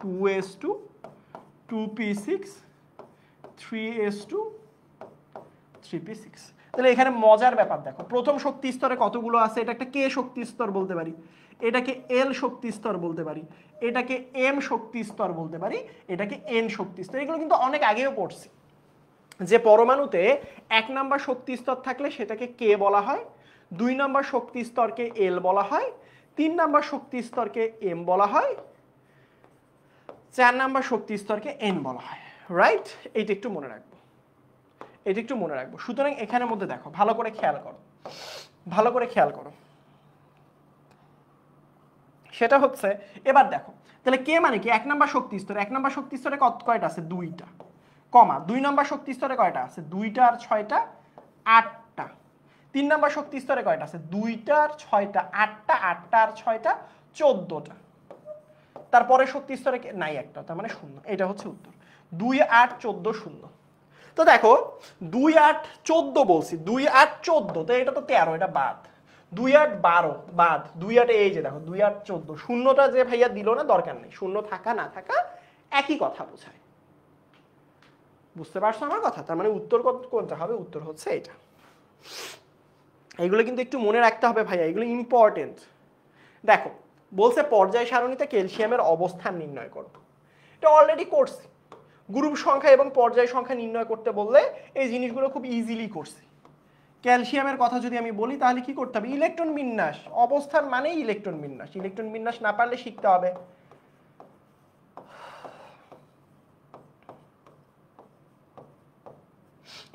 2s2 2p6 3s2 3p6। তাহলে এখানে মজার ব্যাপার দেখো, প্রথম শক্তি স্তরে কতগুলো আছে, এটা একটা কে শক্তি স্তর বলতে পারি, এটাকে এল শক্তি স্তর বলতে পারি, এটাকে এম শক্তি স্তর বলতে পারি, এটাকে এন শক্তি স্তর। এগুলো কিন্তু অনেক আগেও পড়ছি যে পরমাণুতে 1 নাম্বার শক্তি স্তর থাকলে সেটাকে কে বলা হয়, 2 নাম্বার শক্তি স্তরকে এল বলা হয়, 3 নাম্বার শক্তি স্তরকে এম বলা হয়, 4 নাম্বার শক্তি স্তরকে এন বলা হয়, রাইট? এইটা একটু মনে রাখবো, এটা একটু মনে রাখবো। সুতরাং এখানের মধ্যে দেখো, ভালো করে খেয়াল করো, ভালো করে খেয়াল করো, সেটা হচ্ছে এবার দেখো তাহলে কে মানে কি 1 নাম্বার শক্তি স্তরে, 1 নাম্বার শক্তি স্তরে কয়টা আছে, 2টা, কমা 2 নাম্বার শক্তি স্তরে কয়টা আছে, 2টা আর 6টা 8টা, 3 নাম্বার শক্তি স্তরে কয়টা আছে, 2টা আর 6টা 8টা, 8টা আর 6টা 14টা, তারপরে শক্তি স্তরে নাই একটা, তার মানে 0। এটা হচ্ছে উত্তর, 2 8 14 0। তো দেখো 2 8 14 বলছি, 2 8 14, তো এটা তো 13, এটা বাদ, 2 8 12 বাদ, 2 8 এই যে দেখো 2 8 14, শূন্যটা যে ভাইয়া দিল না দরকার নেই, শূন্য থাকা না থাকা একই কথা বোঝায়, বুঝতে পারছো আমার কথা? তার মানে উত্তর কোনটা হবে, উত্তর হচ্ছে এটা। এইগুলো কিন্তু একটু মনে রাখতে হবে ভাইয়া, এগুলো ইম্পর্টেন্ট। দেখো বলছে পর্যায় সারণীতে ক্যালসিয়ামের অবস্থান নির্ণয় করো, এটা অলরেডি করছি, গ্রুপ সংখ্যা এবং পর্যায় সংখ্যা নির্ণয় করতে বললে এই জিনিসগুলো খুব ইজিলি করছি। ক্যালসিয়ামের কথা যদি আমি বলি তাহলে কি করতে হবে, ইলেকট্রন বিন্যাস, অবস্থান মানেই ইলেকট্রন বিন্যাস, ইলেকট্রন বিন্যাস না পারলে শিখতে হবে।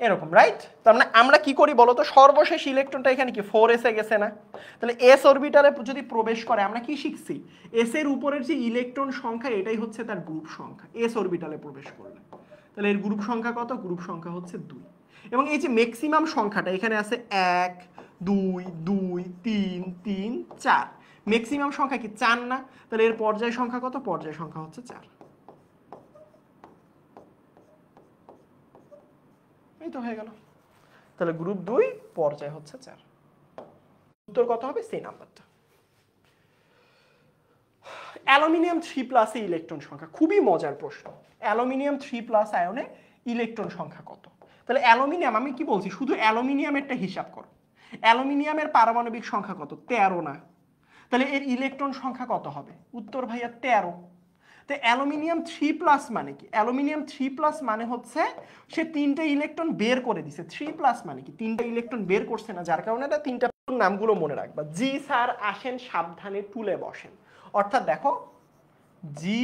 এরকম, রাইট? তার মানে আমরা কি করি বলতো, সর্বশেষ ইলেকট্রনটা এখানে কি 4s এ গেছে না, তাহলে s অরবিটালে যদি প্রবেশ করে আমরা কি শিখছি, s এর উপরের যে ইলেকট্রন সংখ্যা এটাই হচ্ছে তার গ্রুপ সংখ্যা, s অরবিটালে প্রবেশ করলে। তাহলে এর গ্রুপ সংখ্যা কত, গ্রুপ সংখ্যা হচ্ছে 2। এবং এই যে ম্যাক্সিমাম সংখ্যাটা এখানে আছে 1 2 2 3 3 4, ম্যাক্সিমাম সংখ্যা কি 4 না, তাহলে এর পর্যায় সংখ্যা কত, পর্যায় সংখ্যা হচ্ছে 4। এই তো হয়ে গেল, তাহলে গ্রুপ 2 পর্যায় হচ্ছে 4। উত্তর কত হবে, সেই নাম্বারটা। অ্যালুমিনিয়াম 3+ এ ইলেকট্রন সংখ্যা, খুবই মজার প্রশ্ন, অ্যালুমিনিয়াম 3+ আয়নে ইলেকট্রন সংখ্যা কত? তাহলে অ্যালুমিনিয়াম, আমি কি বলছি, শুধু অ্যালুমিনিয়ামেরটা হিসাব করো, অ্যালুমিনিয়ামের পারমাণবিক সংখ্যা কত, 13 না, তাহলে এর ইলেকট্রন সংখ্যা কত হবে, উত্তর ভাইয়া 13। তো অ্যালুমিনিয়াম 3+ মানে কি, অ্যালুমিনিয়াম 3+ মানে হচ্ছে সে 3টে ইলেকট্রন বের করে দিছে, 3+ মানে কি 3টে ইলেকট্রন বের করছে না, যার কারণে এটা 3টা নামগুলো মনে রাখবা, জি স্যার আসেন সাবধানে টুলে বসেন, অর্থাৎ দেখো জি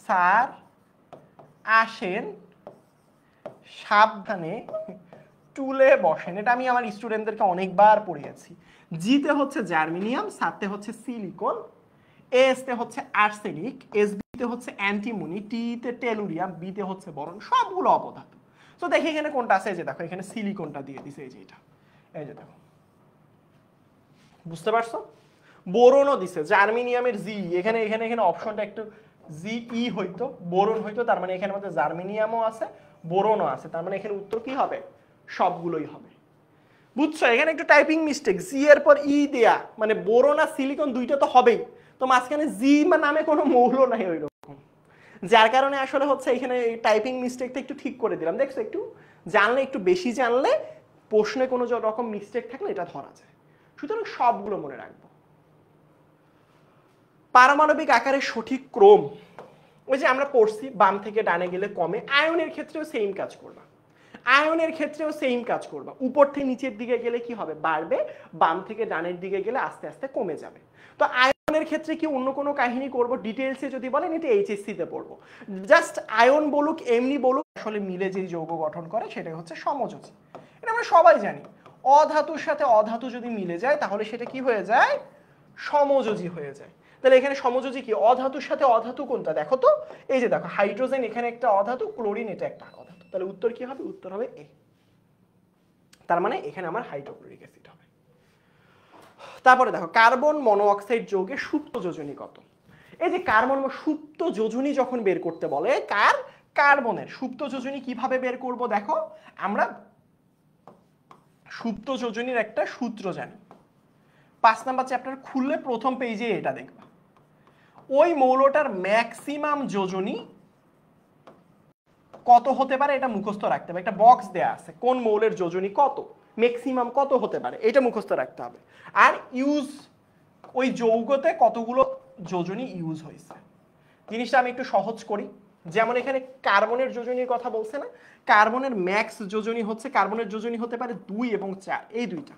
স্যার আসেন সাবধানে টুলে বসেন, এটা আমি আমার স্টুডেন্টদেরকে অনেকবার পড়িয়েছি। জিতে হচ্ছে জার্মেনিয়াম, সাতে হচ্ছে সিলিকন, এসতে হচ্ছে আর্সেনিক, এসবিতে হচ্ছে অ্যান্টিমনি, টিতে টেলুরিয়াম, বিতে হচ্ছে বোরন, সবগুলো অপধাতু। তো দেখি এখানে কোনটা আছে, এই যে দেখো এখানে সিলিকনটা দিয়ে দিছে, এই যে এটা, এই যে দেখো, বুঝতে পারছো? বোরনও দিছে, জার্মেনিয়ামের জি, এখানে এখানে এখানে অপশনটা একটু জি ই হইতো, বোরন হইতো, তার মানে এখানে মধ্যে জার্মেনিয়ামও আছে বোরনও আছে, তার মানে এখানে উত্তর কি হবে, সবগুলোই হবে। বুঝছো, এখানে একটু টাইপিং মিস্টেক, জি এর পর ই দেয়া, মানে বোরন আর সিলিকন দুইটা তো হবেই, তো মাঝখানে জি নামে কোনো মৌল নাই ওই রকম, যার কারণে আসলে হচ্ছে এখানে টাইপিং মিস্টেকটা একটু ঠিক করে দিলাম। দেখছো, একটু জানলে, একটু বেশি জানলে প্রশ্নে কোনো রকম মিস্টেক থাকলে এটা ধরা যায়। সুতরাং সবগুলো মনে রাখবো। পারমাণবিক আকারের সঠিক ক্রম, ওই যে আমরা পড়ছি বাম থেকে ডানে গেলে কমে, আয়নের ক্ষেত্রেও সেম কাজ করবা, আয়নের ক্ষেত্রেও সেম কাজ করবা, উপর থেকে নিচের দিকে গেলে কি হবে, বাড়বে, বাম থেকে ডানের দিকে গেলে আস্তে আস্তে কমে যাবে। তো আয়নের ক্ষেত্রে কি অন্য কোনো কাহিনী করব ডিটেইলসে যদি বলেন, এটা এইচএসসি তে পড়বো, জাস্ট আয়ন বলুক এমনি বলুক, আসলে মিলে যে যৌগ গঠন করে সেটাই হচ্ছে সমযোজী, এটা আমরা সবাই জানি। অধাতুর সাথে অধাতু যদি মিলে যায় তাহলে সেটা কি হয়ে যায়, সমযোজী হয়ে যায়। তাহলে এখানে সমযোজী কি, অধাতুর সাথে অধাতু কোনটা দেখো তো, এই যে দেখো হাইড্রোজেন এখানে একটা অধাতু, ক্লোরিন এটা একটা অধাতু, তাহলে উত্তর কি হবে, উত্তর হবে এ। তার মানে এখানে আমার হাইড্রোক্লোরিক অ্যাসিড হবে। তারপরে দেখো কার্বন মনোঅক্সাইড যৌগের সুপ্ত যোজনী কত, এই যে কার্বন সুপ্ত যোজনী যখন বের করতে বলে কার, কার্বনের সুপ্ত যোজনী কিভাবে বের করব দেখো, আমরা সুপ্ত যোজনীর একটা সূত্র জানি। 5 নাম্বার চ্যাপ্টার খুললে প্রথম পেজে এটা দেখবা। ওই মৌলটার ম্যাক্সিমাম যোজনী কত হতে পারে এটা মুখস্থ রাখতে হবে। একটা বক্স দেয়া আছে কোন মৌলের যোজনী কত, ম্যাক্সিমাম কত হতে পারে এটা মুখস্থ রাখতে হবে। আর ইউজ, ওই যৌগতে কতগুলো যোজনী ইউজ হয়েছে। জিনিসটা আমি একটু সহজ করি। যেমন এখানে কার্বনের যোজনীর কথা বলছে না, কার্বনের ম্যাক্স যোজনী হচ্ছে, কার্বনের যোজনী হতে পারে 2 এবং 4, এই দুইটা।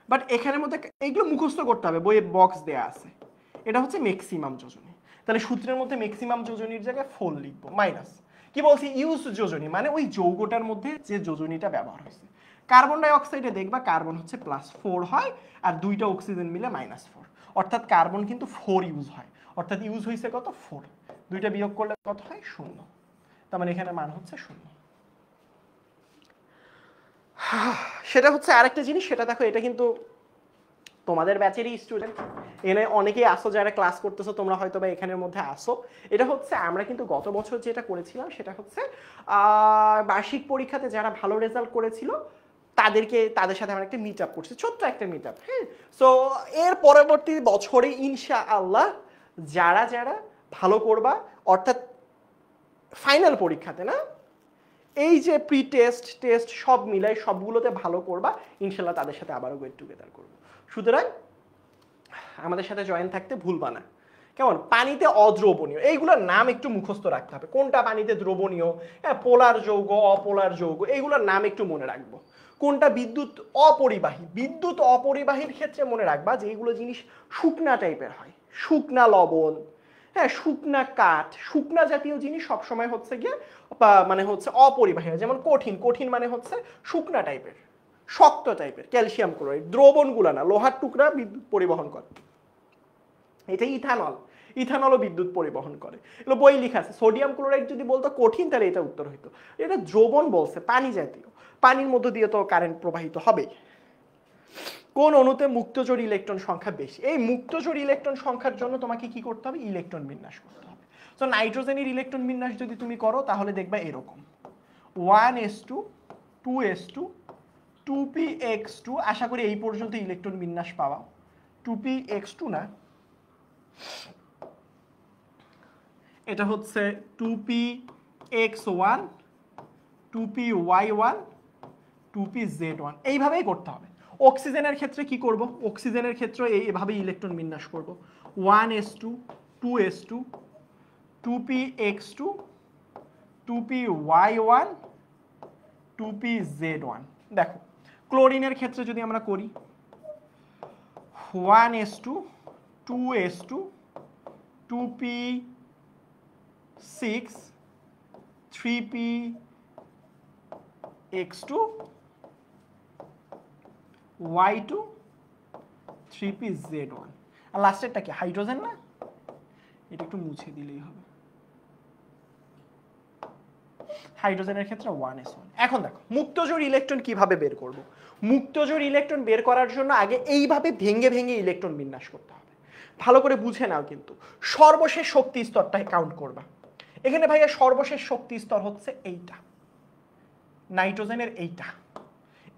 বাট এখানের মধ্যে এইগুলো মুখস্থ করতে হবে, বইয়ে বক্স দেয়া আছে। এটা হচ্ছে ম্যাক্সিমাম যোজনী। তাহলে সূত্রের মধ্যে ম্যাক্সিমাম যোজনীর জায়গায় 4 লিখবো, মাইনাস কি বলছি ইউজ যোজনী, মানে ওই যৌগটার মধ্যে যে যোজনীটা ব্যবহার হয়েছে। কার্বন ডাই অক্সাইডে দেখবা কার্বন হচ্ছে +4 হয় আর দুইটা অক্সিজেন মিলে -4, অর্থাৎ কার্বন কিন্তু 4 ইউজ হয়, অর্থাৎ ইউজ হয়েছে কত 4, দুইটা বিয়োগ করলে কত হয় 0, তার মানে এখানে মান হচ্ছে 0। সেটা হচ্ছে আরেকটা জিনিস, সেটা দেখো এটা কিন্তু তোমাদের ব্যাচেরই স্টুডেন্ট, এনে অনেকেই আসো যারা ক্লাস করতেছো, তোমরা হয়তো বা এখানের মধ্যে আসো। এটা হচ্ছে আমরা কিন্তু গত বছর যেটা করেছিলাম সেটা হচ্ছে বার্ষিক পরীক্ষাতে যারা ভালো রেজাল্ট করেছিল তাদের সাথে আমরা একটা মিট আপ করছি, ছোট্ট একটা মিট আপ। হ্যাঁ, সো এর পরবর্তী বছরে ইনশাআল্লাহ যারা যারা ভালো করবা, অর্থাৎ ফাইনাল পরীক্ষাতে না, এই যে প্রি টেস্ট টেস্ট সব মিলাই সবগুলোতে ভালো করবা, ইনশাল্লাহ তাদের সাথে আবারও গেট টুগেদার করবো। সুতরাং আমাদের সাথে জয়েন থাকতে ভুলবা না। কেমন? পানিতে অদ্রবণীয়, এইগুলোর নাম একটু মুখস্থ রাখতে হবে, কোনটা পানিতে দ্রবণীয়, হ্যাঁ, পোলার যৌগ, অপোলার যৌগ, এইগুলোর নাম একটু মনে রাখবো। কোনটা বিদ্যুৎ অপরিবাহী, বিদ্যুৎ অপরিবাহীর ক্ষেত্রে মনে রাখবা যে এইগুলো জিনিস শুকনা টাইপের হয়, শুকনা লবণ, হ্যাঁ, শুকনা কাঠ, শুকনা জাতীয় জিনিস সবসময় হচ্ছে গিয়ে মানে হচ্ছে অপরিবাহী। যেমন কঠিন, কঠিন মানে হচ্ছে শুকনা টাইপের, শক্ত টাইপের। ক্যালসিয়াম ক্লোরাইড দ্রবণগুলো না, লোহার টুকরা বিদ্যুৎ পরিবহন করে। এটা ইথানল, ইথানলও বিদ্যুৎ পরিবহন করে। এগুলো বই লেখা আছে। সোডিয়াম ক্লোরাইড যদি বলতো কঠিন তাহলে এটা উত্তর হইতো। এটা দ্রবণ বলছে, পানি জাতীয়, পানির মধ্য দিয়ে তো কারেন্ট প্রবাহিত হবেই। কোন অণুতে মুক্তজোড় ইলেকট্রন সংখ্যা বেশি? এই মুক্তজোড় ইলেকট্রন সংখ্যার জন্য তোমাকে কি করতে হবে? ইলেকট্রন বিন্যাস করতে হবে। তো নাইট্রোজেনের ইলেকট্রন বিন্যাস যদি তুমি করো তাহলে দেখবা এরকম 1s2 2s2 2px2, আশা করি এই পর্যন্ত ইলেকট্রন বিন্যাস পাওয়া। 2px2 না, এটা হচ্ছে 2px1 2py1 2pz1, এইভাবেই করতে হবে। অক্সিজেনের ক্ষেত্রে কি করব? অক্সিজেনের ক্ষেত্রে এইভাবে ইলেকট্রন বিন্যাস করব, 1s2 2s2 2px2 2py1 2pz1। দেখো ক্লোরিনের ক্ষেত্রে যদি আমরা করি 1s2 2s2 2p6 3px2 y2 3pz1। আর লাস্টেরটা কি? হাইড্রোজেন না? এটা একটু মুছে দিলেই হবে। হাইড্রোজেনের ক্ষেত্রে 1s1। এখন দেখো মুক্তজোড় ইলেকট্রন কিভাবে বের করব? মুক্তজোড় ইলেকট্রন বের করার জন্য আগে এইভাবে ভেঙে ভেঙে ইলেকট্রন বিন্যাস করতে হবে। ভালো করে বুঝে নাও, কিন্তু সর্বশেষ শক্তি স্তরটা কাউন্ট করবা। এখানে ভাইয়া সর্বশেষ শক্তি স্তর হচ্ছে এইটা, নাইট্রোজেনের এইটা,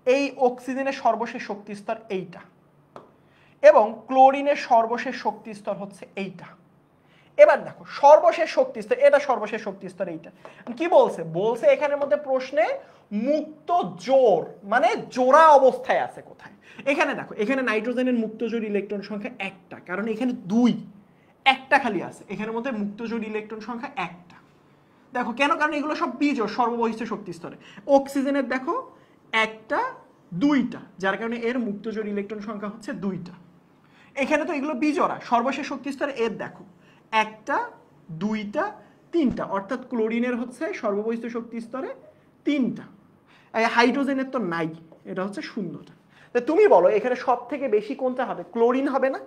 এই অক্সিজেনের সর্বশেষ শক্তি স্তর এইটা, এবং ক্লোরিনের সর্বশেষ শক্তি স্তর হচ্ছে এইটা। এবার দেখো সর্বশেষ শক্তি স্তর, এটা সর্বশেষ শক্তি স্তর এইটা। কি বলছে? বলছে এখানের মধ্যে প্রশ্নে মুক্ত জোড় মানে জোড়া অবস্থায় আছে কোথায়। এখানে দেখো, এখানে নাইট্রোজেনের মুক্তজোড় ইলেকট্রন সংখ্যা একটা, কারণ এখানে 2, একটা খালি আছে। এখানের মধ্যে মুক্তজোড় ইলেকট্রন সংখ্যা একটা। দেখো কেন? কারণ এগুলো সব বিজোড় সর্ববহিষ্ঠ শক্তি স্তরে। অক্সিজেনের দেখো একটা দুইটা, যার কারণে এর মুক্তজোড় ইলেকট্রন সংখ্যা হচ্ছে 2টা। এখানে তো এগুলো বিজোড়া সর্বশেষ শক্তি স্তরে, এর দেখো একটা দুইটা তিনটা, অর্থাৎ ক্লোরিনের হচ্ছে সর্ববহিষ্ঠ শক্তি স্তরে 3টা। হাইড্রোজেনের তো নাই, এটা হচ্ছে 0টা। তুমি বলো এখানে সব থেকে বেশি কোনটা হবে? ক্লোরিন হবে না?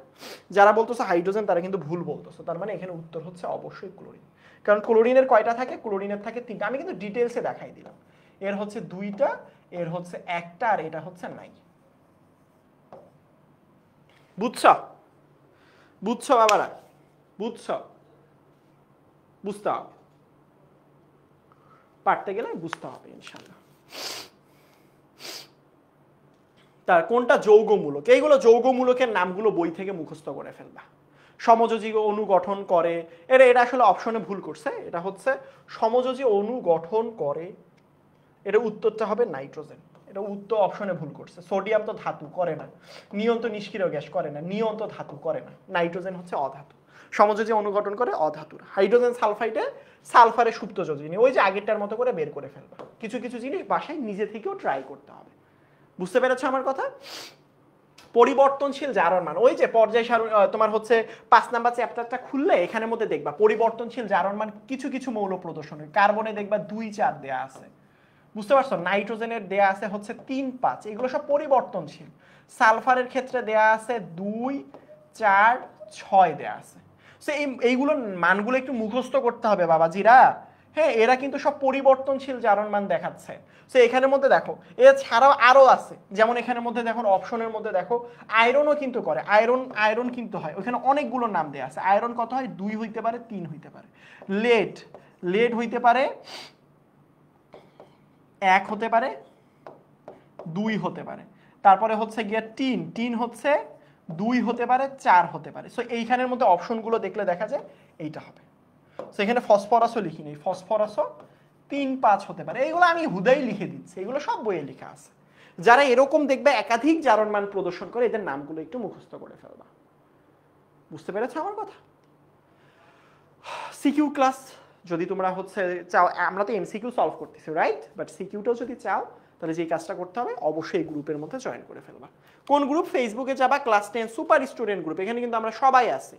যারা বলতেছো হাইড্রোজেন তারা কিন্তু ভুল বলতেছো, তার মানে এখানে উত্তর হচ্ছে অবশ্যই ক্লোরিন। কারণ ক্লোরিনের কয়টা থাকে? ক্লোরিনের থাকে 3টা। আমি কিন্তু ডিটেলসে দেখাই দিলাম। এর হচ্ছে 2টা, এর হচ্ছে একটা, আর এটা হচ্ছে নাই। বুঝছো? বুঝছো বাবারা? বুঝছো? বুঝতে হবে। পারতে গেলে বুঝতে হবে ইনশাআল্লাহ। তার কোনটা যৌগমূলক, এইগুলো যৌগমূলকের নামগুলো বই থেকে মুখস্থ করে ফেলবা। সমযোজী অণু গঠন করে, এটা আসলে অপশনে ভুল করছে, এটা হচ্ছে সমযোজী অণু গঠন করে, এটা উত্তরটা হবে নাইট্রোজেন। এটা উত্তর অপশনে ভুল করছে। সোডিয়াম তো ধাতু, করে না। নিয়ন তো নিষ্ক্রিয় গ্যাস, করে না। নিয়ন তো ধাতু, করে না। নাইট্রোজেন হচ্ছে অধাতু। সমযোজী অণু গঠন করে অধাতুর। হাইড্রোজেন সালফাইডে সালফারে সুপ্ত যোজনী, ওই যে আগেরটার মতো করে বের করে ফেলবা। কিছু কিছু জিনিস বাসায় নিজে থেকেও ট্রাই করতে হবে। বুঝতে পেরেছো আমার কথা? পরিবর্তনশীল জারণ মান, ওই যে পর্যায় সারণ, তোমার হচ্ছে 5 নাম্বার চ্যাপ্টারটা খুললে এখানের মধ্যে দেখবা পরিবর্তনশীল জারণ মান কিছু কিছু মৌল প্রদর্শন হয়। কার্বনে দেখবা 2, 4 দেয়া আছে, বুঝতে পারছো? নাইট্রোজেনের দেয়া আছে হচ্ছে 3, 5, এগুলো সব পরিবর্তনশীল। সালফারের ক্ষেত্রে দেয়া আছে 2, 4, 6 দেয়া আছে। সো এইগুলো মানগুলো একটু মুখস্থ করতে হবে বাবাজিরা। হ্যাঁ, এরা কিন্তু সব পরিবর্তনশীল জারণ মান দেখাচ্ছে। সো এখানের মধ্যে দেখো এছাড়াও আরো আছে, যেমন এখানের মধ্যে দেখো অপশনের মধ্যে দেখো আয়রনও কিন্তু করে, আয়রন কিন্তু হয়, ওখানে অনেকগুলো নাম দেয়া আছে। আয়রন কত হয়? 2 হইতে পারে, 3 হইতে পারে। লেড হইতে পারে 1 হতে পারে, 2 হতে পারে। তারপরে হচ্ছে গিয়ে টিন হচ্ছে 2 হতে পারে, 4 হতে পারে। সো এইখানের মধ্যে অপশনগুলো দেখলে দেখা যায় এইটা হবে। সো এখানে ফসফরাসও লিখি নেই, ফসফরাসও 3, 5 হতে পারে। এইগুলো আমি হুদাই লিখে দিচ্ছি, এগুলো সব বইয়ে লেখা আছে। যারা এরকম দেখবে একাধিক জারণ মান প্রদর্শন করে, এদের নামগুলো একটু মুখস্থ করে ফেলবা। বুঝতে পেরেছো আমার কথা? সিকিউ ক্লাস যদি তোমরা হচ্ছে চাও, আমরা তো এমসিকিউ সলভ করতেছি রাইট, বাট সিকিউটাও যদি চাও তাহলে যে কাজটা করতে হবে অবশ্যই গ্রুপের মধ্যে জয়েন করে ফেলবা। কোন গ্রুপ? ফেসবুকে যাবা, ক্লাস 10 সুপার স্টুডেন্ট গ্রুপ, এখানে কিন্তু আমরা সবাই আছি।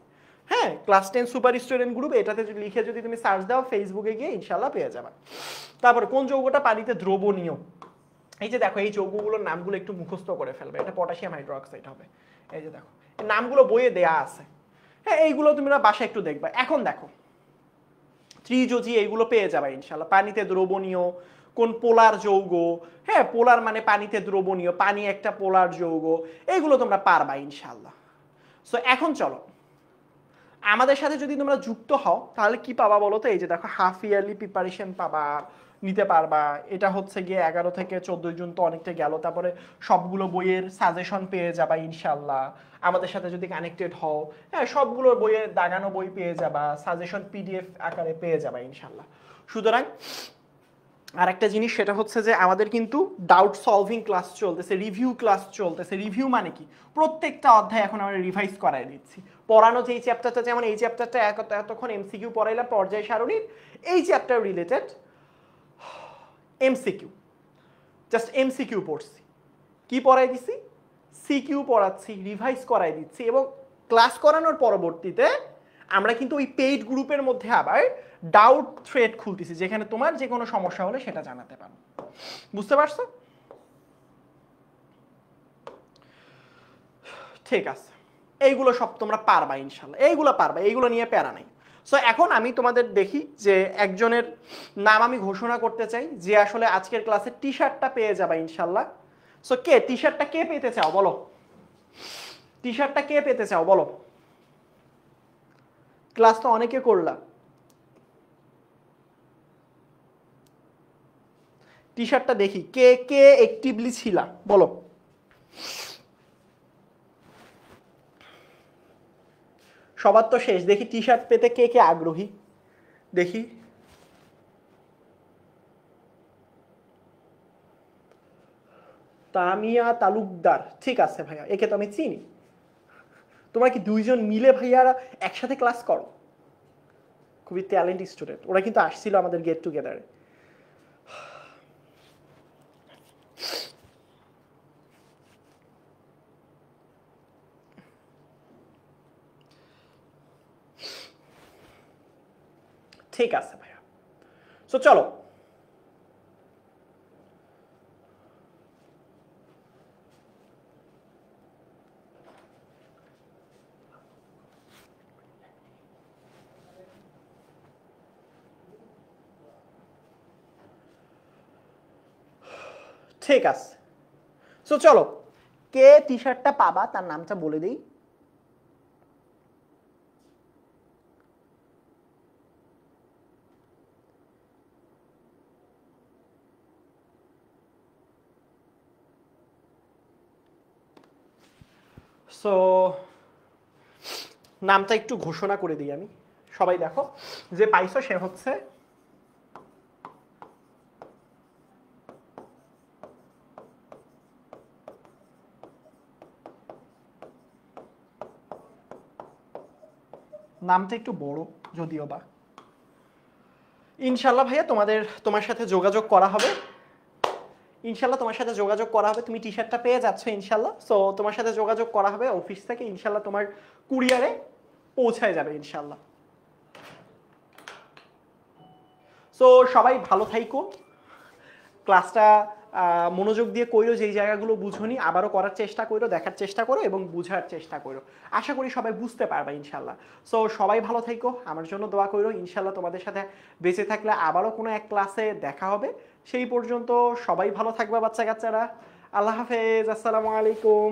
হ্যাঁ, ক্লাস 10 সুপার স্টুডেন্ট গ্রুপ, এটাতে লিখে যদি তুমি সার্চ দাও ফেসবুকে গিয়ে ইনশাল্লাহ পেয়ে যাবা। তারপর কোন যৌগটা পানিতে দ্রবণীয়? এই যে দেখো এই যৌগগুলোর নামগুলো একটু মুখস্থ করে ফেলবে। এটা পটাশিয়াম হাইড্রোক্সাইড হবে। এই যে দেখো নামগুলো বইয়ে দেয়া আছে। হ্যাঁ, এইগুলো তোমরা বাসায় একটু দেখবা। এখন দেখো ত্রিযোজী, এইগুলো পেয়ে যাবে ইনশাল্লাহ। পানিতে দ্রবণীয় কোন পোলার যৌগ? হ্যাঁ, পোলার মানে পানিতে দ্রবণীয়, পানি একটা পোলার যৌগ, এইগুলো তোমরা পারবা ইনশাল্লাহ। সো এখন চলো, আমাদের সাথে যদি তোমরা যুক্ত হও তাহলে কি পাবা বলো তো? এই যে দেখো হাফ ইয়ারলি প্রিপারেশন পাবা, নিতে পারবা। এটা হচ্ছে গিয়ে 11 থেকে 14 জুন, তো অনেকটা গেল। তারপরে সবগুলো বইয়ের সাজেশন পেয়ে যাবা ইনশাল্লাহ আমাদের সাথে যদি কানেক্টেড হও। হ্যাঁ, সবগুলো বইয়ের দাগানো বই পেয়ে যাবা, সাজেশন পিডিএফ আকারে পেয়ে যাবা ইনশাল্লাহ। সুতরাং আরেকটা জিনিস সেটা হচ্ছে যে আমাদের কিন্তু ডাউট সলভিং ক্লাস চলতেছে, রিভিউ ক্লাস চলতেছে। রিভিউ মানে কি? প্রত্যেকটা অধ্যায় এখন আমরা রিভাইজ করাই দিচ্ছি। পড়ানো যে চ্যাপ্টারটা, যেমন এই চ্যাপ্টারটা এতক্ষণ এমসিকিউ পড়াইলাম পর্যায় সারণীর, এই chapter related MCQ, just MCQ পড়ছি। কি পড়াই দিছি? সিকিউ পড়াচ্ছি, রিভাইজ করাই দিচ্ছি। এবং ক্লাস করানোর পরবর্তীতে আমরা কিন্তু ওই পেইড গ্রুপের মধ্যে আবার ডাউট থ্রেড খুলতেছি, যেখানে তোমার যে কোনো সমস্যা হলে সেটা জানাতে পারো। বুঝতে পারছো? ঠিক আছে, এইগুলো সব তোমরা পারবা ইনশাল্লাহ, এইগুলো পারবা, এইগুলো নিয়ে প্যারা নাই। সো এখন আমি তোমাদের দেখি যে একজনের নাম আমি ঘোষণা করতে চাই, যে আসলে আজকের ক্লাসে টি শার্টটা পেয়ে যাবা ইনশাল্লাহ। সো কে টি শার্টটা কে পেতে চাও বলো? টি শার্টটা কে পেতে চাও বলো? ক্লাস তো অনেকে করলা। টি শার্টটা দেখি কে কে অ্যাক্টিভলি ছিলা বলো। সবার তো শেষ, দেখি টি শার্ট পেতে কে কে আগ্রহী দেখি। তামিয়া তালুকদার, ঠিক আছে ভাইয়া, একে তো আমি চিনি। তোমরা কি দুইজন মিলে ভাইয়ারা একসাথে ক্লাস করো? খুবই ট্যালেন্ট স্টুডেন্ট। ওরা কিন্তু আসছিল আমাদের গেট টুগেদারে। ঠিক আছে ভাইয়া। সো চলো, ঠিক আছে। সো চলো, কে টি শার্টটা পাবা তার নামটা বলে দিই। সো নামটা একটু ঘোষণা করে দিই আমি, সবাই দেখো যে পাইছো সে হচ্ছে নামটা একটু বড় যদিও বা। ইনশাল্লাহ ভাইয়া তোমার সাথে যোগাযোগ করা হবে, ইনশাল্লাহ তোমার সাথে যোগাযোগ করা হবে, তুমি টি শার্টটা পেয়ে যাচ্ছ ইনশাল্লাহ। সো তোমার সাথে যোগাযোগ করা হবে অফিস থেকে, ইনশাল্লাহ তোমার কুরিয়ারে পৌঁছায় যাবে ইনশাল্লাহ। সো সবাই ভালো থাইকো, ক্লাসটা মনোযোগ দিয়ে কইরো, যেই জায়গাগুলো বুঝোনি আবারও করার চেষ্টা করো, দেখার চেষ্টা করো এবং বুঝার চেষ্টা করো। আশা করি সবাই বুঝতে পারবা ইনশাল্লাহ। সো সবাই ভালো থাইকো, আমার জন্য দোয়া করো, ইনশাল্লাহ তোমাদের সাথে বেঁচে থাকলে আবারও কোনো এক ক্লাসে দেখা হবে। সেই পর্যন্ত সবাই ভালো থাকবা বাচ্চা কাচ্চারা। আল্লাহ হাফেজ, আসসালামু আলাইকুম।